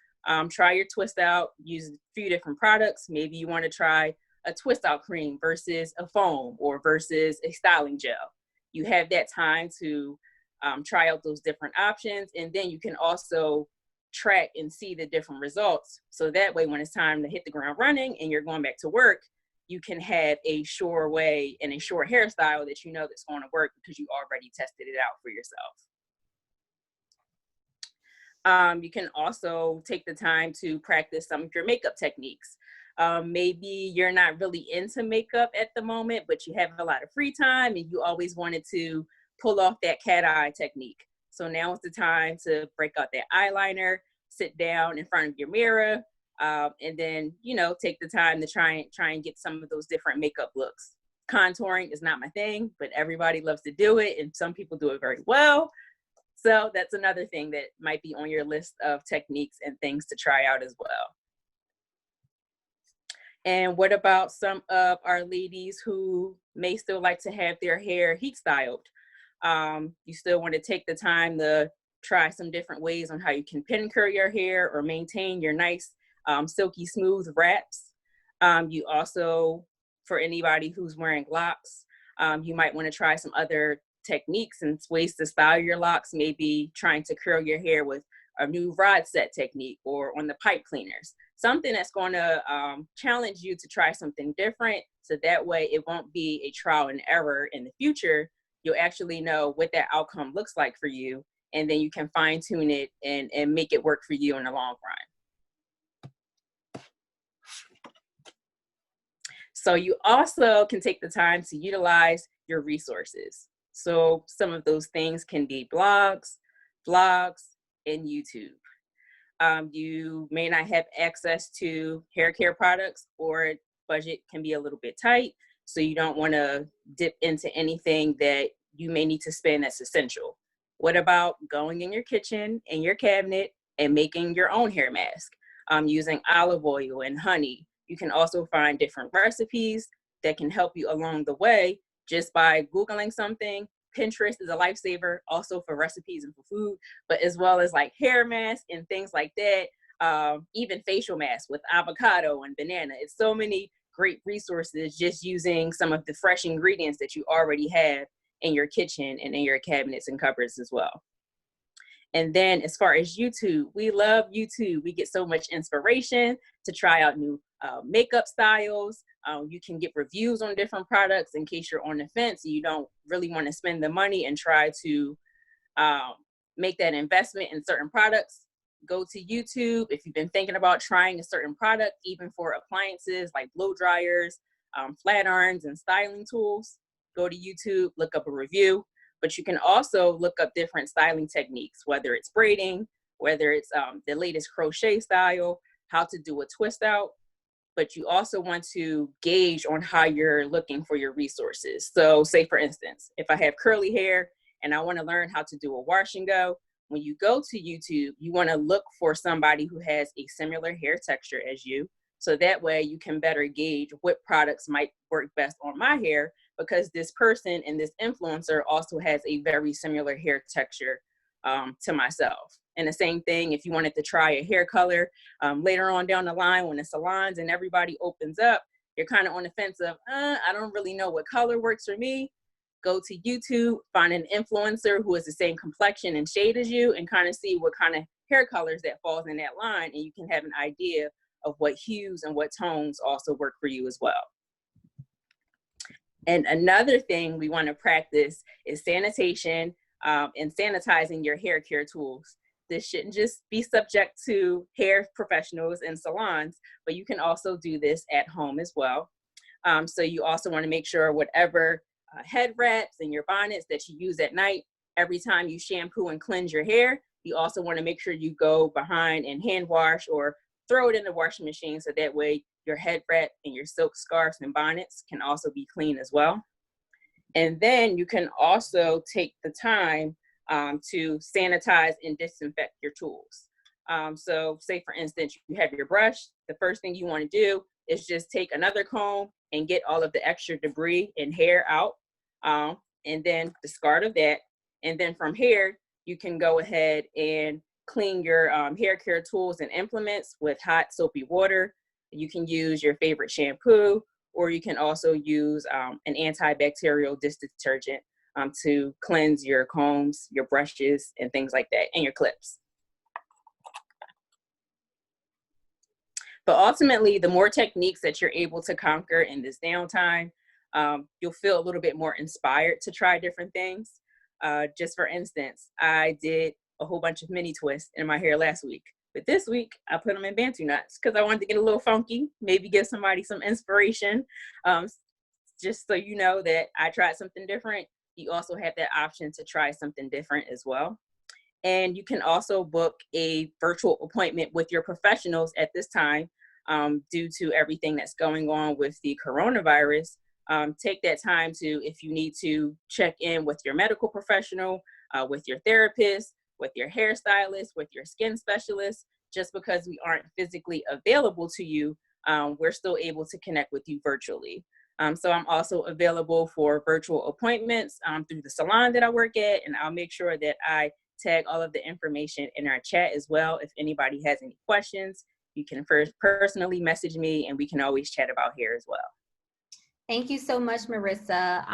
Try your twist out, use a few different products. Maybe you want to try a twist out cream versus a foam or versus a styling gel. You have that time to try out those different options, and then you can also track and see the different results. So that way, when it's time to hit the ground running and you're going back to work, you can have a sure way and a sure hairstyle that you know that's going to work because you already tested it out for yourself. You can also take the time to practice some of your makeup techniques. Maybe you're not really into makeup at the moment, but you have a lot of free time and you always wanted to pull off that cat eye technique. So now is the time to break out that eyeliner, sit down in front of your mirror, and then, you know, take the time to try and get some of those different makeup looks. Contouring is not my thing, but everybody loves to do it, and some people do it very well. So that's another thing that might be on your list of techniques and things to try out as well. And what about some of our ladies who may still like to have their hair heat styled? You still want to take the time to try some different ways on how you can pin curl your hair or maintain your nice silky smooth wraps. You also, for anybody who's wearing locks, you might want to try some other techniques and ways to style your locks, maybe trying to curl your hair with a new rod set technique or on the pipe cleaners, something that's going to challenge you to try something different. So that way it won't be a trial and error in the future. You'll actually know what that outcome looks like for you. And then you can fine tune it and make it work for you in the long run. So you also can take the time to utilize your resources. So some of those things can be blogs, vlogs, and YouTube. You may not have access to hair care products, or budget can be a little bit tight. So you don't want to dip into anything that you may need to spend that's essential. What about going in your kitchen and your cabinet and making your own hair mask using olive oil and honey? You can also find different recipes that can help you along the way just by Googling something. Pinterest is a lifesaver also for recipes and for food, but as well as like hair masks and things like that, even facial masks with avocado and banana. It's so many great resources just using some of the fresh ingredients that you already have in your kitchen and in your cabinets and cupboards as well. And then as far as YouTube, we love YouTube. We get so much inspiration to try out new makeup styles. You can get reviews on different products in case you're on the fence and you don't really want to spend the money and try to make that investment in certain products. Go to YouTube. If you've been thinking about trying a certain product, even for appliances like blow dryers, flat irons, and styling tools, go to YouTube, look up a review. But you can also look up different styling techniques, whether it's braiding, whether it's the latest crochet style, how to do a twist out. But you also want to gauge on how you're looking for your resources. So say, for instance, if I have curly hair and I want to learn how to do a wash and go, when you go to YouTube, you want to look for somebody who has a similar hair texture as you. So that way you can better gauge what products might work best on my hair, because this person and this influencer also has a very similar hair texture to myself. And the same thing, if you wanted to try a hair color later on down the line when the salons and everybody opens up, you're kind of on the fence of, I don't really know what color works for me. Go to YouTube, find an influencer who is the same complexion and shade as you, and kind of see what kind of hair colors that falls in that line. And you can have an idea of what hues and what tones also work for you as well. And another thing we want to practice is sanitation and sanitizing your hair care tools. This shouldn't just be subject to hair professionals and salons, but you can also do this at home as well. So you also want to make sure whatever head wraps and your bonnets that you use at night, every time you shampoo and cleanse your hair, you also want to make sure you go behind and hand wash or throw it in the washing machine, so that way your head wrap and your silk scarves and bonnets can also be clean as well. And then you can also take the time to sanitize and disinfect your tools. So say, for instance, you have your brush. The first thing you want to do is just take another comb and get all of the extra debris and hair out, and then discard of that. And then from here, you can go ahead and clean your hair care tools and implements with hot soapy water. You can use your favorite shampoo, or you can also use an antibacterial dish detergent to cleanse your combs, your brushes, and things like that, and your clips. But ultimately, the more techniques that you're able to conquer in this downtime, you'll feel a little bit more inspired to try different things. Just for instance, I did a whole bunch of mini twists in my hair last week. But this week, I put them in Bantu knots because I wanted to get a little funky, maybe give somebody some inspiration. Just so you know that I tried something different. You also have that option to try something different as well. And you can also book a virtual appointment with your professionals at this time due to everything that's going on with the coronavirus. Take that time to, if you need to check in with your medical professional, with your therapist, with your hairstylist, with your skin specialist. Just because we aren't physically available to you, we're still able to connect with you virtually. So I'm also available for virtual appointments through the salon that I work at, and I'll make sure that I tag all of the information in our chat as well. If anybody has any questions, you can first personally message me, and we can always chat about hair as well. Thank you so much, Marisa.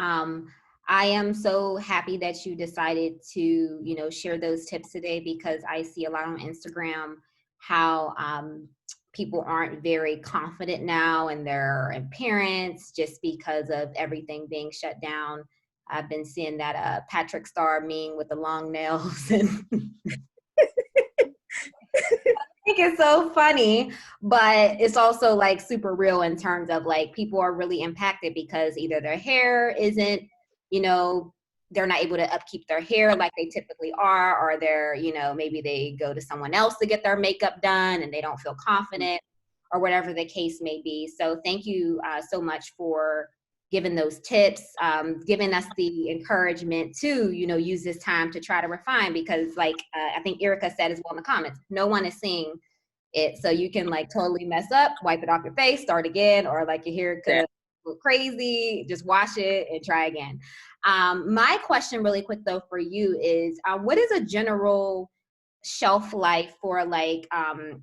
I am so happy that you decided to, share those tips today, because I see a lot on Instagram how people aren't very confident now in their appearance just because of everything being shut down. I've been seeing that Patrick Star meme with the long nails, and I think it's so funny, but it's also like super real in terms of like people are really impacted because either their hair isn't, they're not able to upkeep their hair like they typically are, or they're, maybe they go to someone else to get their makeup done and they don't feel confident, or whatever the case may be. So thank you so much for giving those tips, giving us the encouragement to, use this time to try to refine, because like I think Erica said as well in the comments, no one is seeing it. So you can like totally mess up, wipe it off your face, start again, or like your hair could go crazy, just wash it and try again. My question really quick though for you is, what is a general shelf life for like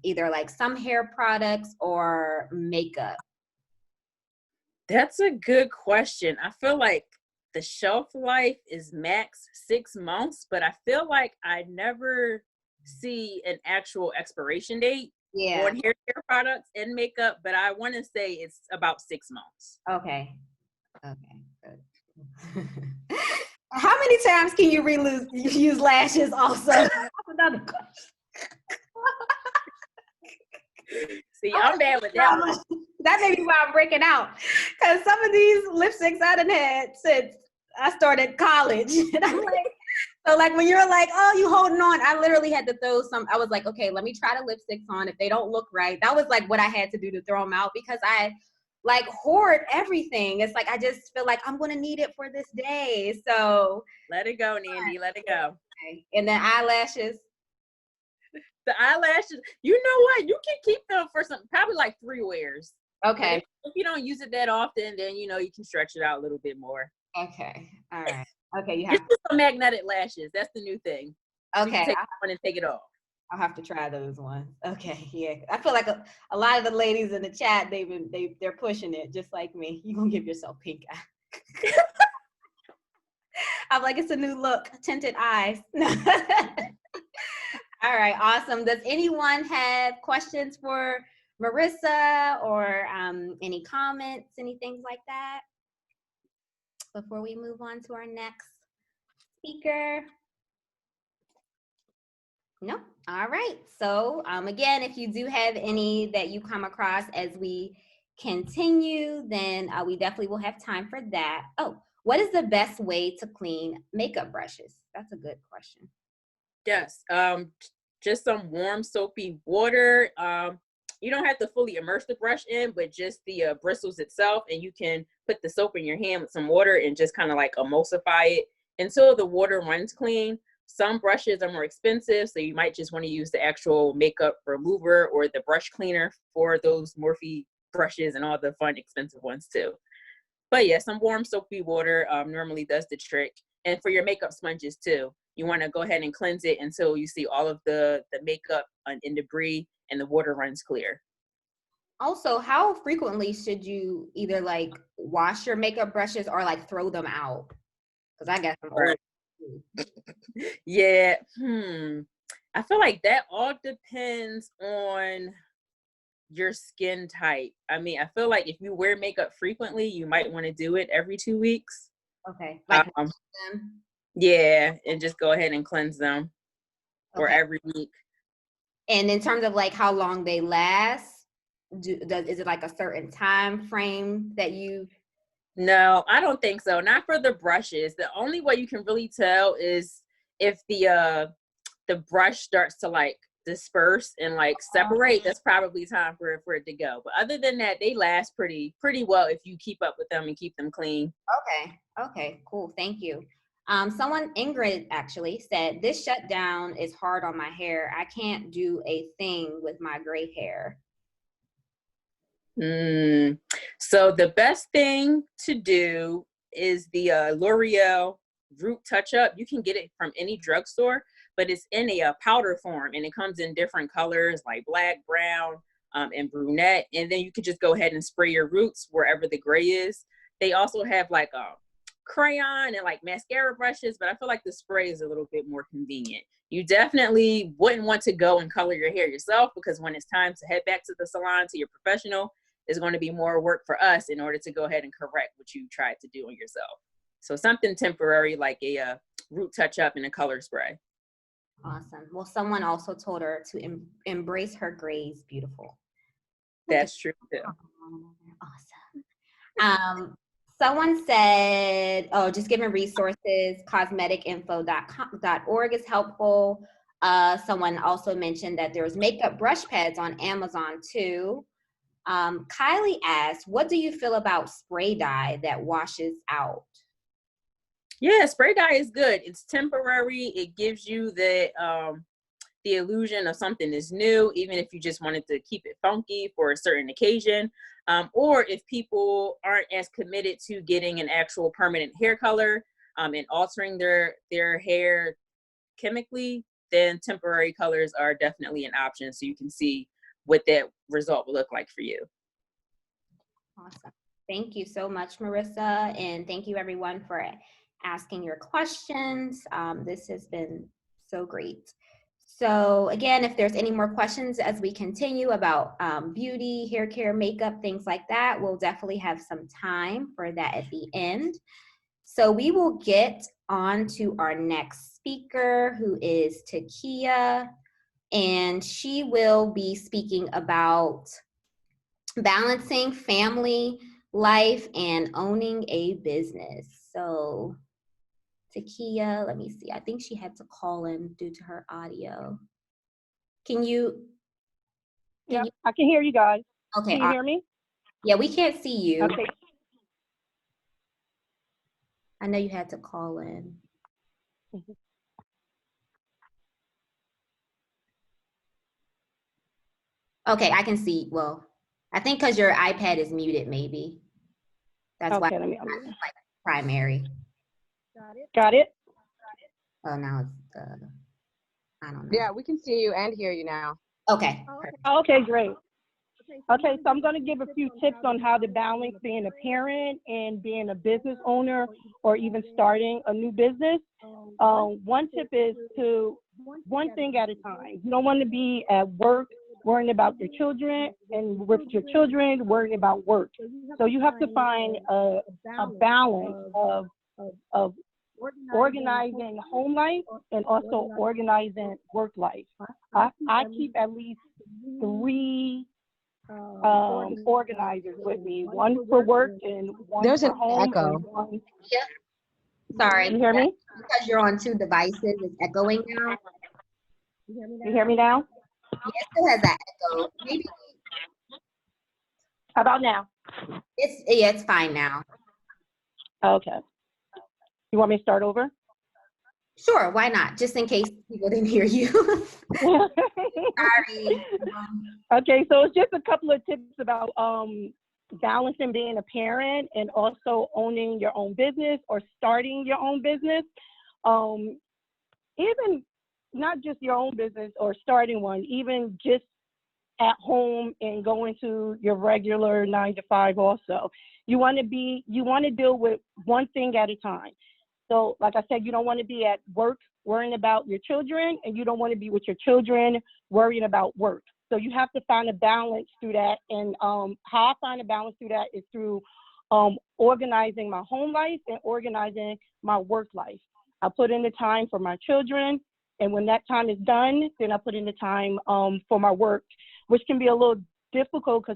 either like some hair products or makeup? That's a good question. I feel like the shelf life is max 6 months, but I feel like I never see an actual expiration date on hair care products and makeup, but I want to say it's about 6 months. Okay. Good. How many times can you use lashes also? That's another question. See, I'm bad with that one. That may be why I'm breaking out. Because some of these lipsticks I done had since I started college. And I'm like, so like when you're like, oh, you holding on, I literally had to throw some, I was like, okay, let me try the lipsticks on. If they don't look right, that was like what I had to do to throw them out, because I like hoard everything. It's like, I just feel like I'm going to need it for this day. So let it go, Nandi, let it go. Okay. And then eyelashes. The eyelashes, you know what? You can keep them for probably like 3 wears. Okay. If you don't use it that often, then you can stretch it out a little bit more. Okay. All right. Okay. You have some magnetic lashes. That's the new thing. Okay. So you take one and take it off. I'll have to try those ones. Okay. Yeah. I feel like a lot of the ladies in the chat, they're pushing it just like me. You're gonna give yourself pink eye. I'm like, it's a new look, tinted eyes. All right, awesome. Does anyone have questions for Marisa, or any comments, anything like that, before we move on to our next speaker? No? All right. So again, if you do have any that you come across as we continue, then we definitely will have time for that. Oh, what is the best way to clean makeup brushes? That's a good question. Yes, just some warm soapy water. You don't have to fully immerse the brush in, but just the bristles itself, and you can put the soap in your hand with some water and just kind of like emulsify it until the water runs clean. Some brushes are more expensive, so you might just want to use the actual makeup remover or the brush cleaner for those Morphe brushes and all the fun expensive ones too. But yeah, some warm soapy water normally does the trick. And for your makeup sponges too, you want to go ahead and cleanse it until you see all of the makeup and debris and the water runs clear. Also, how frequently should you either like wash your makeup brushes or like throw them out? Because I got some old. Yeah. I feel like that all depends on your skin type. I mean, I feel like if you wear makeup frequently, you might want to do it every 2 weeks. Okay. Like yeah, and just go ahead and cleanse them or okay. every week. And in terms of like how long they last, is it like a certain time frame that you? No, I don't think so. Not for the brushes. The only way you can really tell is if the brush starts to like disperse and like separate. That's probably time for it to go. But other than that, they last pretty well if you keep up with them and keep them clean. Okay, cool. Thank you. Ingrid actually said, this shutdown is hard on my hair. I can't do a thing with my gray hair. So the best thing to do is the L'Oreal Root Touch Up. You can get it from any drugstore, but it's in a powder form, and it comes in different colors like black, brown, and brunette. And then you can just go ahead and spray your roots wherever the gray is. They also have like a crayon and like mascara brushes, but I feel like the spray is a little bit more convenient. You definitely wouldn't want to go and color your hair yourself, because when it's time to head back to the salon to your professional, is going to be more work for us in order to go ahead and correct what you tried to do on yourself. So something temporary like a root touch up and a color spray. Awesome. Well, someone also told her to embrace her grays. Beautiful. That's true too. Awesome. Someone said, oh, just giving resources, cosmeticinfo.org is helpful. Someone also mentioned that there's makeup brush pads on Amazon too. Kylie asked, what do you feel about spray dye that washes out? Yeah, spray dye is good. It's temporary. It gives you the illusion of something is new, even if you just wanted to keep it funky for a certain occasion. Or if people aren't as committed to getting an actual permanent hair color and altering their hair chemically, then temporary colors are definitely an option, so you can see what that result will look like for you. Awesome. Thank you so much, Marisa. And thank you everyone for asking your questions. This has been so great. So again, if there's any more questions as we continue about beauty, hair care, makeup, things like that, we'll definitely have some time for that at the end. So we will get on to our next speaker, who is Tekia, and she will be speaking about balancing family life and owning a business. So Tekia, let me see. I think she had to call in due to her audio. Can you? Yeah, I can hear you guys. Okay. Can you hear me? Yeah, we can't see you. Okay. I know you had to call in. Okay, I can see. Well, I think because your iPad is muted, maybe. That's okay, why let me it's like primary. Got it. Oh, now it's I don't know. Yeah, we can see you and hear you now. Okay. Okay, great. Okay, so I'm going to give a few tips on how to balance being a parent and being a business owner, or even starting a new business. One tip is to one thing at a time. You don't want to be at work worrying about your children, and with your children worrying about work. So you have to find a balance of organizing home life and also organizing work life. I keep at least 3 organizers with me, one for work and one There's for an home. echo. Yeah. Sorry. You hear me? Because you're on 2 devices, it's echoing now. You hear me now? Yeah, it still has that echo. Maybe. How about now? It's fine now. Okay. You want me to start over? Sure, why not? Just in case people didn't hear you. Sorry. Okay, so it's just a couple of tips about balancing being a parent and also owning your own business or starting your own business. Even not just your own business or starting one, even just at home and going to your regular 9 to 5 also. You want to deal with one thing at a time. So like I said, you don't want to be at work worrying about your children, and you don't want to be with your children worrying about work. So you have to find a balance through that. And how I find a balance through that is through organizing my home life and organizing my work life. I put in the time for my children, and when that time is done, then I put in the time for my work, which can be a little difficult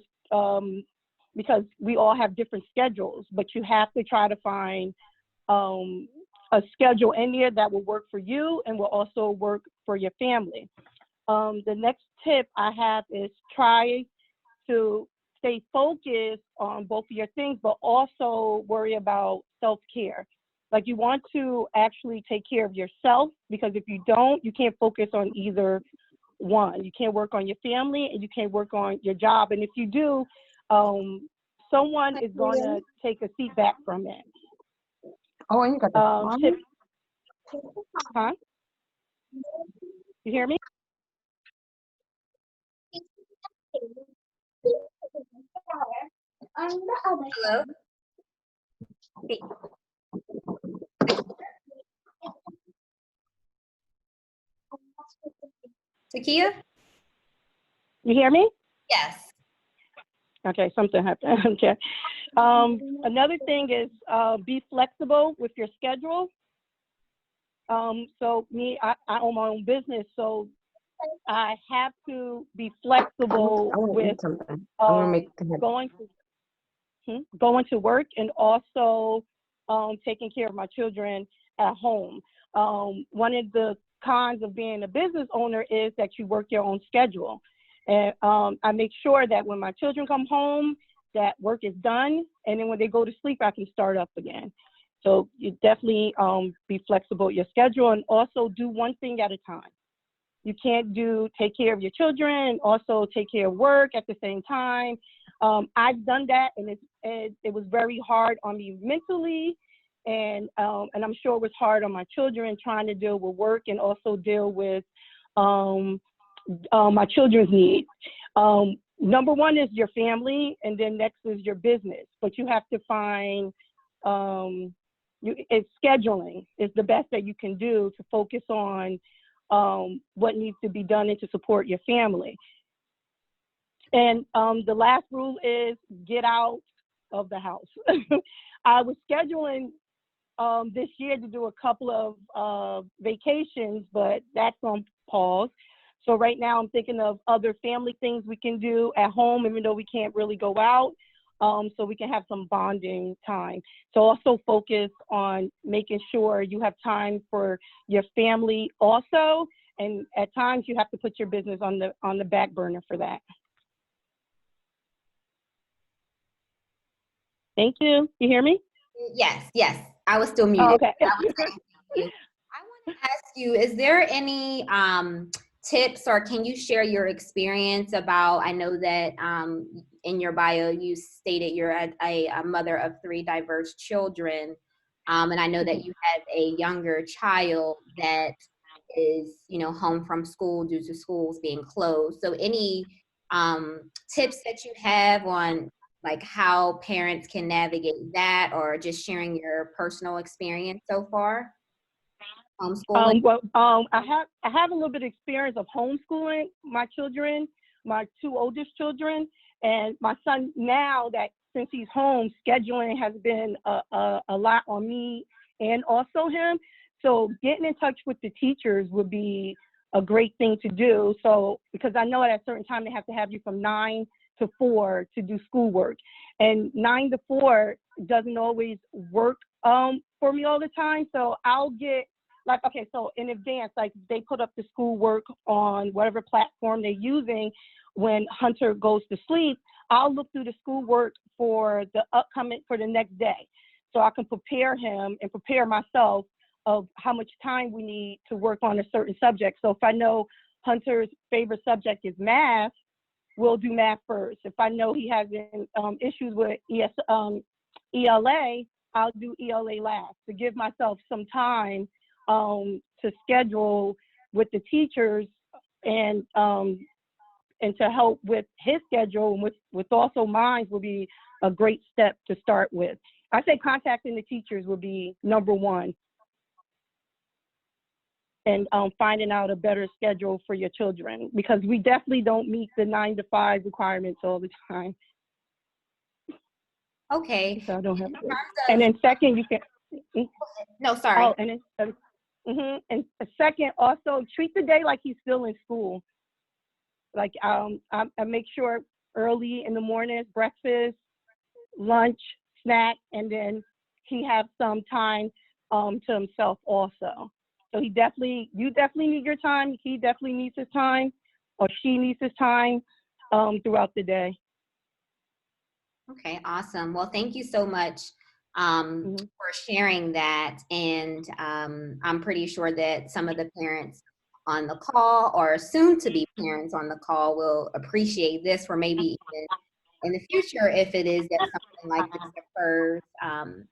because we all have different schedules, but you have to try to find a schedule in there that will work for you and will also work for your family. The next tip I have is try to stay focused on both of your things, but also worry about self-care. Like, you want to actually take care of yourself, because if you don't, you can't focus on either one. You can't work on your family and you can't work on your job. And if you do, someone is going to take a seat back from it. Oh, and you got the Huh? You hear me? Hello? Tekia? You hear me? Yes. Okay, something happened. Okay. Another thing is be flexible with your schedule. So I own my own business, so I have to be flexible with going to work and also taking care of my children at home. One of the cons of being a business owner is that you work your own schedule. And I make sure that when my children come home, that work is done, and then when they go to sleep, I can start up again. So you definitely be flexible with your schedule, and also do one thing at a time. You can't take care of your children and also take care of work at the same time. I've done that, and it was very hard on me mentally, and I'm sure it was hard on my children, trying to deal with work and also deal with my children's needs. Number one is your family, and then next is your business. But you have to find it's scheduling is the best that you can do to focus on what needs to be done and to support your family. And the last rule is get out of the house. I was scheduling this year to do a couple of vacations, but that's on pause. So right now I'm thinking of other family things we can do at home, even though we can't really go out, so we can have some bonding time. So also focus on making sure you have time for your family also, and at times you have to put your business on the back burner for that. Thank you. You hear me? Yes. I was still muted. Oh, okay. I want to ask you, is there any tips, or can you share your experience about, I know that in your bio you stated you're a mother of 3 diverse children, and I know that you have a younger child that is, home from school due to schools being closed. So any tips that you have on like how parents can navigate that, or just sharing your personal experience so far? Homeschooling? I have a little bit of experience of homeschooling my children, my 2 oldest children, and my son now, that since he's home, scheduling has been a lot on me and also him. So getting in touch with the teachers would be a great thing to do. So, because I know at a certain time they have to have you from 9 to 4 to do schoolwork, and 9 to 4 doesn't always work for me all the time. So I'll get so in advance, like they put up the schoolwork on whatever platform they're using. When Hunter goes to sleep, I'll look through the schoolwork for the next day, so I can prepare him and prepare myself of how much time we need to work on a certain subject. So if I know Hunter's favorite subject is math, we'll do math first. If I know he has issues with ELA, I'll do ELA last, to give myself some time to schedule with the teachers and to help with his schedule, and with also mine will be a great step to start with. I say contacting the teachers will be number one. and finding out a better schedule for your children, because we definitely don't meet the 9 to 5 requirements all the time. Okay. So I don't have to. And then second, you can. No, sorry. Oh, and then, and a second, also treat the day like he's still in school. Like I make sure early in the morning, breakfast, lunch, snack, and then he has some time to himself also. So you definitely need your time. He definitely needs his time, or she needs his time throughout the day. Okay, awesome. Well, thank you so much for sharing that. And I'm pretty sure that some of the parents on the call, or soon to be parents on the call, will appreciate this, for maybe even in the future, if it is that something like this occurs,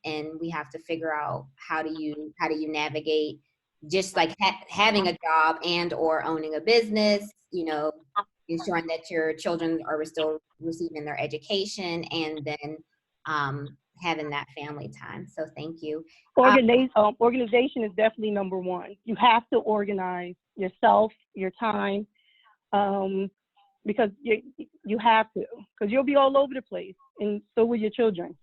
and we have to figure out how do you navigate just like having a job and or owning a business, you know, ensuring that your children are still receiving their education, and then having that family time. So thank you. Organization is definitely number one. You have to organize yourself, your time, because you have to, because you'll be all over the place, and so will your children.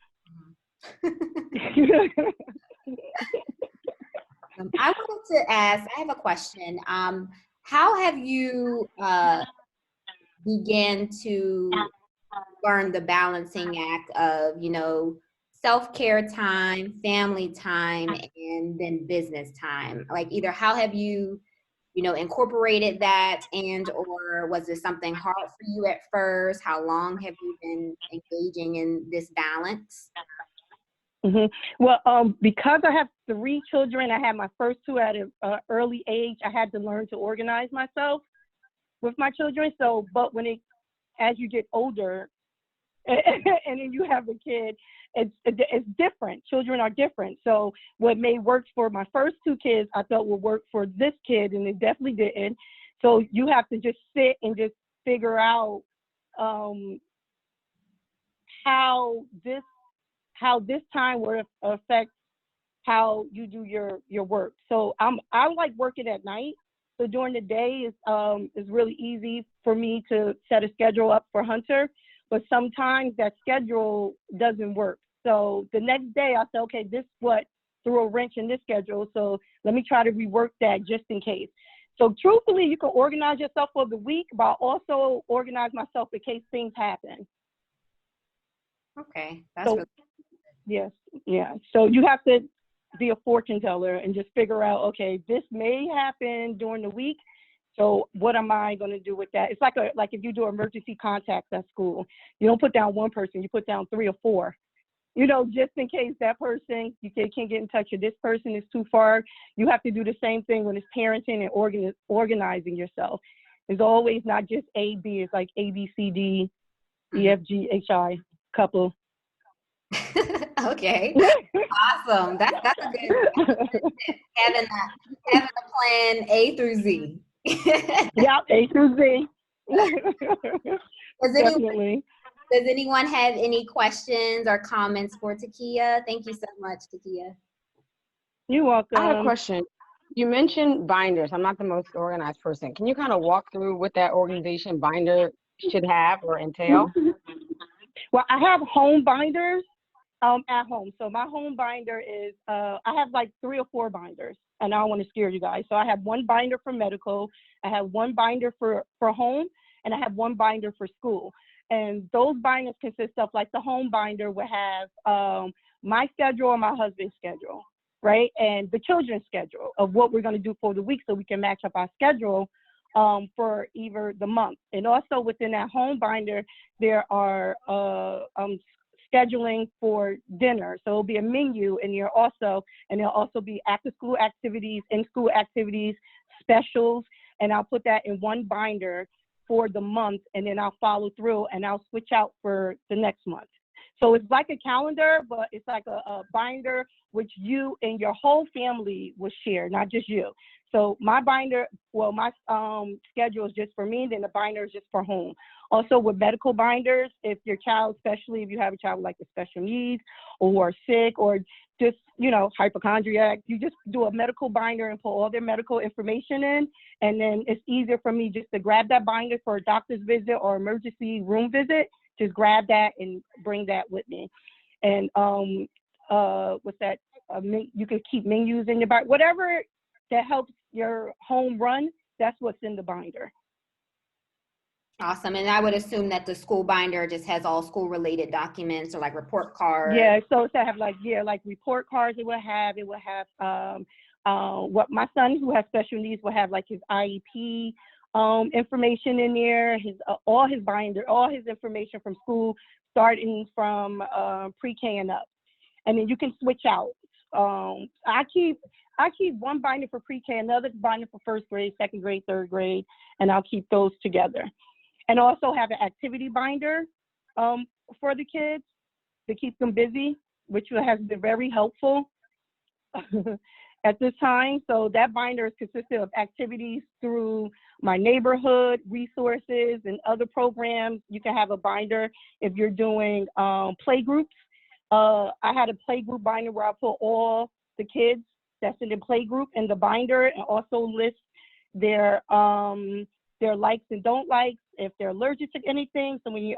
I wanted to ask, I have a question. How have you began to learn the balancing act of, you know, self-care time, family time, and then business time? Like, either how have you, you know, incorporated that, and or was it something hard for you at first? How long have you been engaging in this balance? Well, because I have 3 children, I had my first 2 at an early age. I had to learn to organize myself with my children. So, but as you get older, and then you have a kid, it's different. Children are different. So what may work for my first 2 kids, I thought would work for this kid, and it definitely didn't. So you have to just sit and just figure out how this time will affect how you do your work. So I like working at night. So during the day is really easy for me to set a schedule up for Hunter, but sometimes that schedule doesn't work. So the next day I say, okay, this what threw a wrench in this schedule, so let me try to rework that just in case. So truthfully, you can organize yourself for the week, but I also organize myself in case things happen. Okay, that's really Yes, yeah. So you have to be a fortune teller and just figure out, okay, this may happen during the week, so what am I going to do with that? It's like if you do emergency contacts at school, you don't put down one person, you put down 3 or 4, you know, just in case that person, you can't get in touch with this person, is too far. You have to do the same thing when it's parenting and organizing yourself. It's always not just A, B, it's like A, B, C, D, E, F, G, H, I, couple. Okay, awesome. That's a good having a plan A through Z. Yeah, A through Z. Definitely. Does anyone have any questions or comments for Tekia? Thank you so much, Tekia. You're welcome. I have a question. You mentioned binders. I'm not the most organized person. Can you kind of walk through what that organization binder should have or entail? Well, I have home binders at home. So my home binder is, I have like 3 or 4 binders, and I don't want to scare you guys. So I have one binder for medical, I have one binder for home, and I have one binder for school. And those binders consist of, like, the home binder will have my schedule and my husband's schedule, right? And the children's schedule of what we're going to do for the week, so we can match up our schedule for either the month. And also within that home binder, there are scheduling for dinner. So it'll be a menu, and there'll also be after school activities, in school activities, specials, and I'll put that in one binder for the month, and then I'll follow through and I'll switch out for the next month. So it's like a calendar, but it's like a binder which you and your whole family will share, not just you. So my binder, well, my schedule is just for me, then the binder is just for home. Also with medical binders, if your child, especially if you have a child with like with special needs or sick or just, you know, hypochondriac, you just do a medical binder and put all their medical information in. And then it's easier for me just to grab that binder for a doctor's visit or emergency room visit. Just grab that and bring that with me. And what's that? You can keep menus in your binder, whatever that helps your home run. That's what's in the binder. Awesome. And I would assume that the school binder just has all school related documents or like report cards. Yeah, so it's to have like, yeah, like report cards it will have what my son who has special needs will have like his IEP information in there, his all his binder, all his information from school, starting from pre-K and up. And then you can switch out. I keep one binder for pre-K, another binder for first grade, second grade, third grade, and I'll keep those together. And also have an activity binder for the kids to keep them busy, which has been very helpful at this time. So that binder is consistent of activities through my neighborhood, resources, and other programs. You can have a binder if you're doing play groups. I had a play group binder where I put all the kids that's in the play group in the binder and also list their likes and don't likes, if they're allergic to anything, so many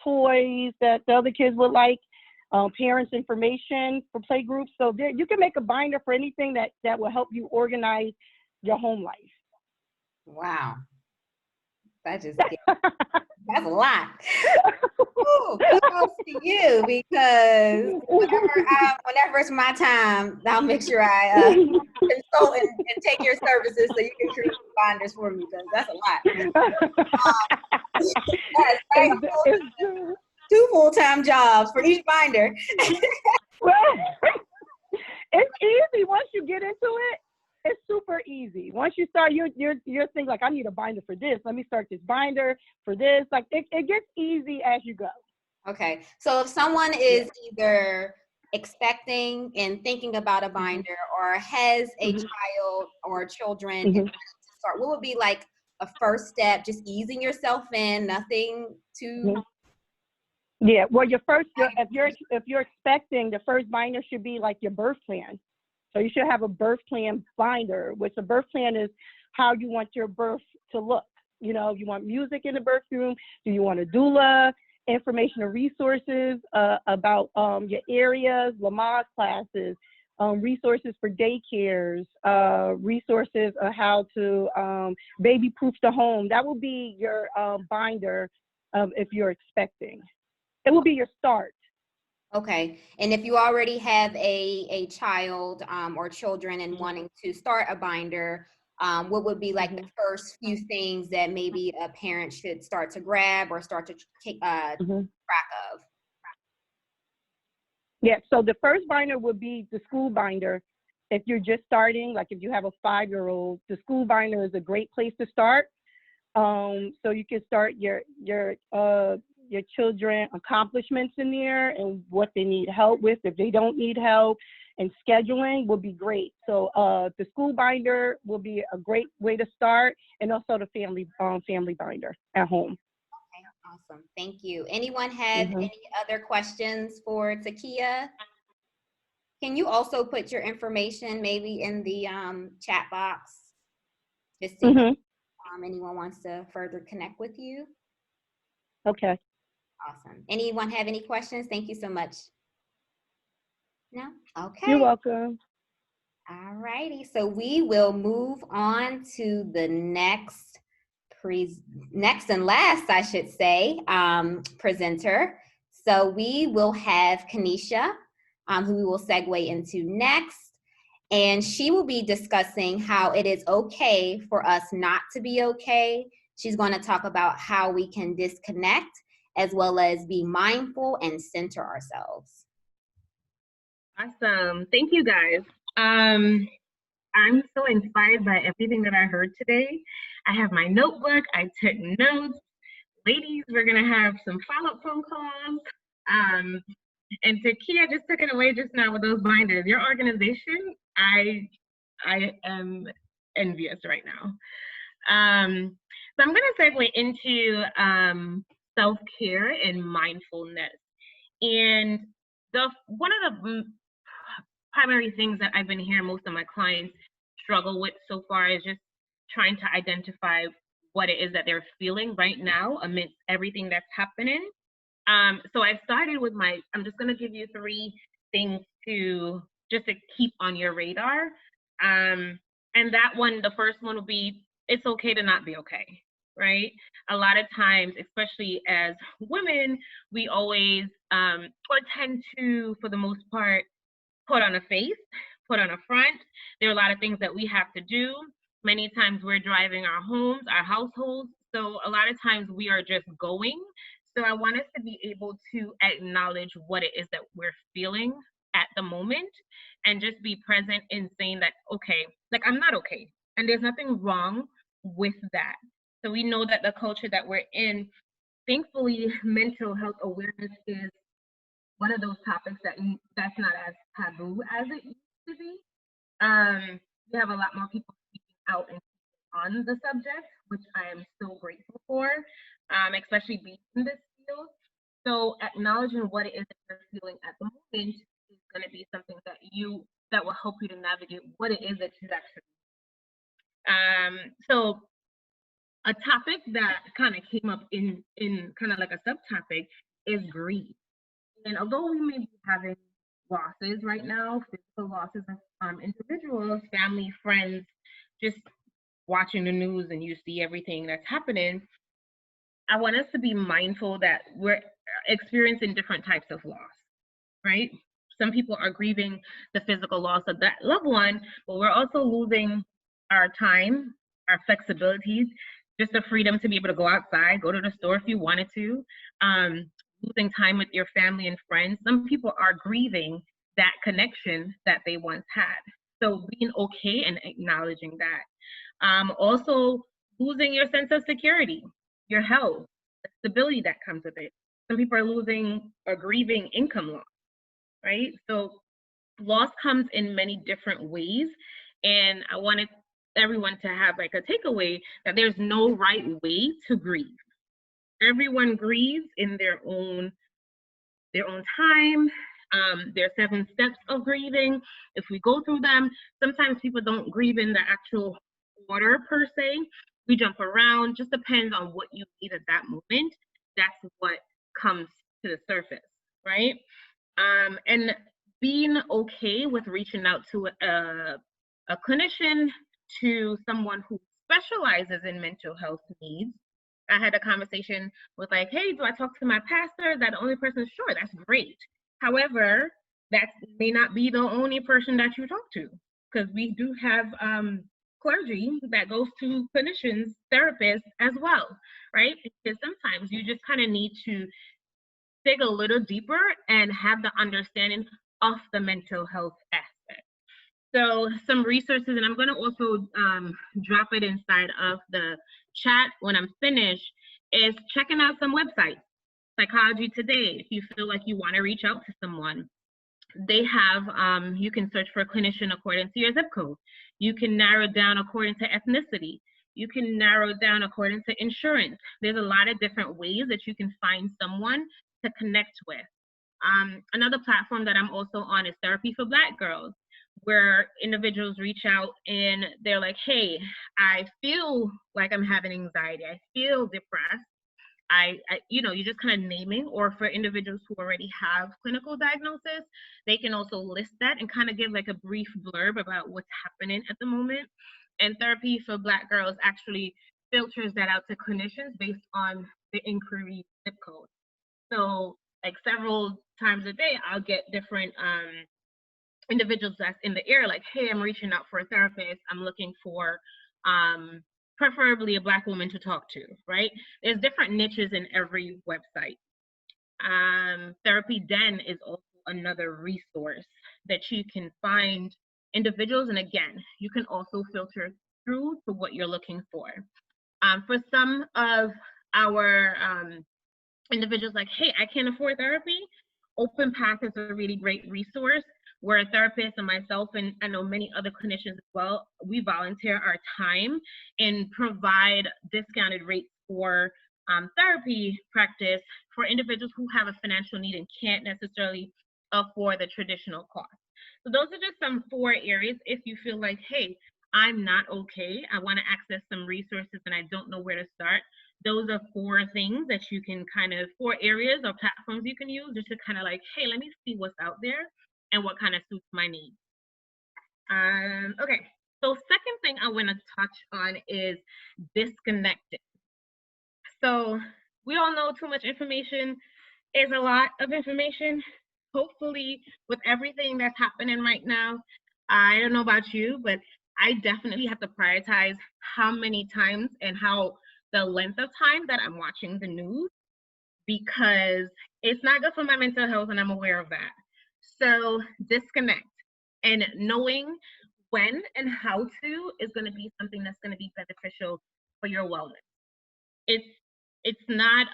toys that the other kids would like, parents' information for play groups. So there, you can make a binder for anything that will help you organize your home life. Wow. That's a lot. Ooh, kudos to you, because whenever it's my time, I'll make sure I consult and take your services so you can create binders for me, because that's a lot. That's two full-time jobs for each binder. It's easy once you get into it. It's super easy. Once you start, you're thinking like, I need a binder for this. Let me start this binder for this. Like it gets easy as you go. Okay. So if someone is either expecting and thinking about a binder or has a child or children and to start, what would be like a first step? Just easing yourself in, nothing too. Yeah. Well, if you're expecting, the first binder should be like your birth plan. So you should have a birth plan binder, which a birth plan is how you want your birth to look. You know, you want music in the birth room. Do you want a doula? Information and resources about your areas, Lamaze classes, resources for daycares, resources on how to baby-proof the home. That will be your binder if you're expecting. It will be your start. Okay. And if you already have a child or children and wanting to start a binder, what would be like the first few things that maybe a parent should start to grab or start to take track of? Yeah, so the first binder would be the school binder. If you're just starting, like if you have a 5-year-old, the school binder is a great place to start. So you can start your children accomplishments in there and what they need help with. If they don't need help, and scheduling will be great. So the school binder will be a great way to start, and also the family binder at home. Okay, awesome. Thank you. Anyone have any other questions for Tekia? Can you also put your information maybe in the chat box, just in case anyone wants to further connect with you? Okay. Awesome. Anyone have any questions? Thank you so much. No? Okay. You're welcome. All righty. So we will move on to the next and last, I should say, presenter. So we will have Keneisha, who we will segue into next. And she will be discussing how it is okay for us not to be okay. She's going to talk about how we can disconnect as well as be mindful and center ourselves. Awesome. Thank you, guys. I'm so inspired by everything that I heard today. I have my notebook. I took notes. Ladies, we're going to have some follow-up phone calls. And Tekia just took it away just now with those binders. Your organization, I am envious right now. So I'm going to segue into self-care and mindfulness. And one of the primary things that I've been hearing most of my clients struggle with so far is just trying to identify what it is that they're feeling right now amidst everything that's happening. So I started with I'm just going to give you 3 things to keep on your radar. And that one, the first one will be, it's okay to not be okay, right? A lot of times, especially as women, we always, or tend to, for the most part, put on a face, put on a front. There are a lot of things that we have to do. Many times we're driving our homes, our households. So a lot of times we are just going. So I want us to be able to acknowledge what it is that we're feeling at the moment and just be present in saying that, okay, like I'm not okay. And there's nothing wrong with that. So we know that the culture that we're in, thankfully, mental health awareness is one of those topics that's not as taboo as it used to be. We have a lot more people speaking out and on the subject, which I am so grateful for, especially being in this field. So acknowledging what it is that you're feeling at the moment is going to be something that will help you to navigate what it is that you're actually. So a topic that kind of came up in kind of like a subtopic is grief. And although we may be having losses right now, physical losses of individuals, family, friends, just watching the news and you see everything that's happening, I want us to be mindful that we're experiencing different types of loss, right? Some people are grieving the physical loss of that loved one, but we're also losing our time, our flexibilities, just the freedom to be able to go outside, go to the store if you wanted to, losing time with your family and friends. Some people are grieving that connection that they once had. So being okay and acknowledging that. Also losing your sense of security, your health, the stability that comes with it. Some people are losing or grieving income loss, right? So loss comes in many different ways. And I wanted everyone to have like a takeaway that there's no right way to grieve. Everyone grieves in their own time. There are 7 steps of grieving. If we go through them, sometimes people don't grieve in the actual order per se. We jump around, just depends on what you need at that moment. That's what comes to the surface, right? And being okay with reaching out to a clinician, to someone who specializes in mental health needs. I had a conversation with like, hey, do I talk to my pastor? Is that the only person? Sure, that's great. However, that may not be the only person that you talk to, because we do have clergy that goes to clinicians, therapists as well, right? Because sometimes you just kind of need to dig a little deeper and have the understanding of the mental health aspect. So some resources, and I'm going to also drop it inside of the chat when I'm finished, is checking out some websites. Psychology Today, if you feel like you want to reach out to someone. They have, you can search for a clinician according to your zip code. You can narrow down according to ethnicity. You can narrow down according to insurance. There's a lot of different ways that you can find someone to connect with. Another platform that I'm also on is Therapy for Black Girls, where individuals reach out and they're like, hey, I feel like I'm having anxiety. I feel depressed. You're just kind of naming, or for individuals who already have clinical diagnosis, they can also list that and kind of give like a brief blurb about what's happening at the moment. And Therapy for Black Girls actually filters that out to clinicians based on the inquiry zip code. So like several times a day, I'll get different individuals that's in the area, like, hey, I'm reaching out for a therapist. I'm looking for preferably a Black woman to talk to, right? There's different niches in every website. Therapy Den is also another resource that you can find individuals. And again, you can also filter through to what you're looking for. For some of our individuals like, hey, I can't afford therapy, Open Path is a really great resource where a therapist and myself, and I know many other clinicians as well, we volunteer our time and provide discounted rates for therapy practice for individuals who have a financial need and can't necessarily afford the traditional cost. So those are just some 4 areas if you feel like, hey, I'm not okay, I want to access some resources and I don't know where to start. Those are 4 things that you can 4 areas or platforms you can use just to kind of like, hey, let me see what's out there and what kind of suits my needs. Okay, so second thing I want to touch on is disconnected. So we all know too much information is a lot of information. Hopefully, with everything that's happening right now, I don't know about you, but I definitely have to prioritize how many times and how the length of time that I'm watching the news, because it's not good for my mental health and I'm aware of that. So disconnect, and knowing when and how to is going to be something that's going to be beneficial for your wellness. It's not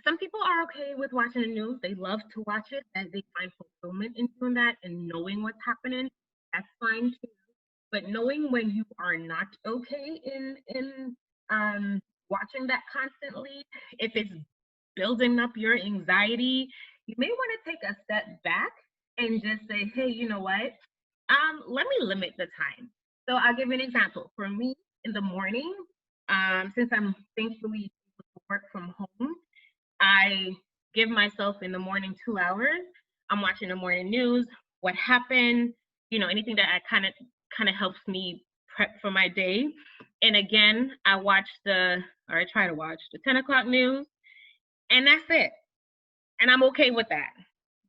some people are okay with watching the news. They love to watch it and they find fulfillment in doing that and knowing what's happening. That's fine too. But knowing when you are not okay in watching that constantly, if it's building up your anxiety, you may want to take a step back and just say, hey, you know what? Let me limit the time. So I'll give you an example. For me, in the morning, since I'm thankfully able to work from home, I give myself in the morning 2 hours. I'm watching the morning news, what happened, anything that I kind of helps me prep for my day. And again, I try to watch the 10 o'clock news, and that's it. And I'm okay with that,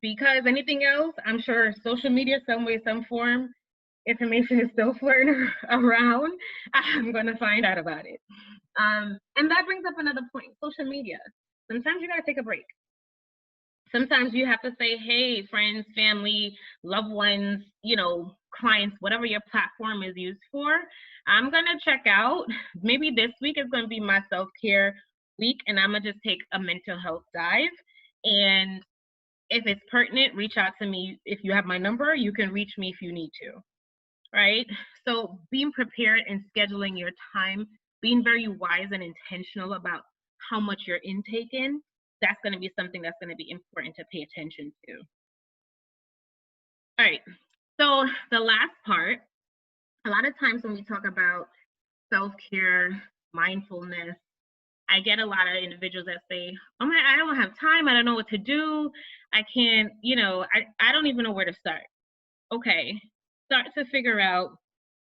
because anything else, I'm sure social media, some way, some form, information is still flirting around. I'm going to find out about it. And that brings up another point, social media. Sometimes you got to take a break. Sometimes you have to say, hey, friends, family, loved ones, clients, whatever your platform is used for, I'm going to check out. Maybe this week is going to be my self-care week, and I'm going to just take a mental health dive. And if it's pertinent, reach out to me. If you have my number, you can reach me if you need to, right? So being prepared and scheduling your time, being very wise and intentional about how much you're intaking, that's going to be something that's going to be important to pay attention to. All right, so the last part, a lot of times when we talk about self-care, mindfulness, I get a lot of individuals that say, oh I don't have time, I don't know what to do, I can't, I don't even know where to start. Okay, start to figure out,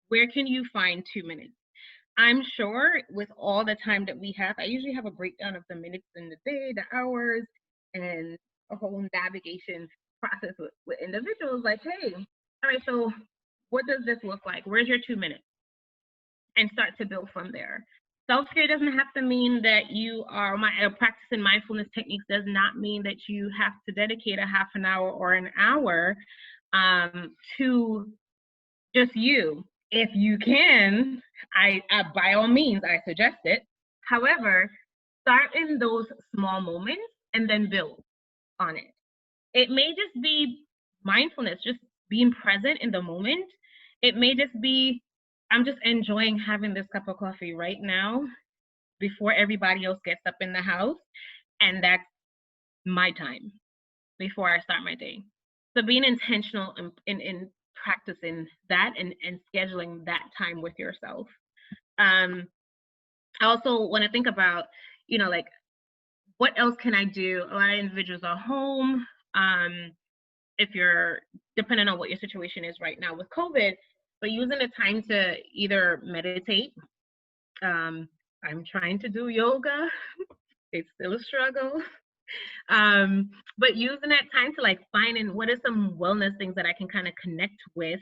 where can you find 2 minutes? I'm sure with all the time that we have, I usually have a breakdown of the minutes in the day, the hours, and a whole navigation process with individuals like, hey, all right, so what does this look like? Where's your 2 minutes? And start to build from there. Self-care doesn't have to mean that you are practicing mindfulness techniques does not mean that you have to dedicate a half an hour or an hour to just you. If you can, I by all means, I suggest it. However, start in those small moments and then build on it. It may just be mindfulness, just being present in the moment. It may just be, I'm just enjoying having this cup of coffee right now before everybody else gets up in the house. And that's my time before I start my day. So being intentional in practicing that and scheduling that time with yourself. I also want to think about, like, what else can I do? A lot of individuals are home. If you're, depending on what your situation is right now with COVID, but using the time to either meditate. I'm trying to do yoga. It's still a struggle. But using that time to like finding what are some wellness things that I can kind of connect with.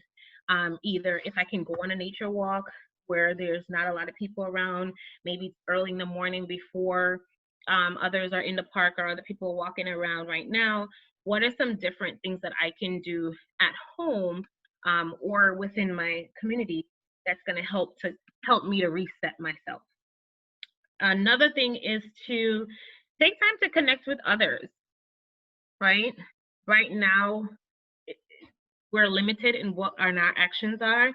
Either if I can go on a nature walk where there's not a lot of people around, maybe early in the morning before others are in the park or other people walking around right now. What are some different things that I can do at home or within my community that's going to help me to reset myself? Another thing is to take time to connect with others, right? Right now, we're limited in what our actions are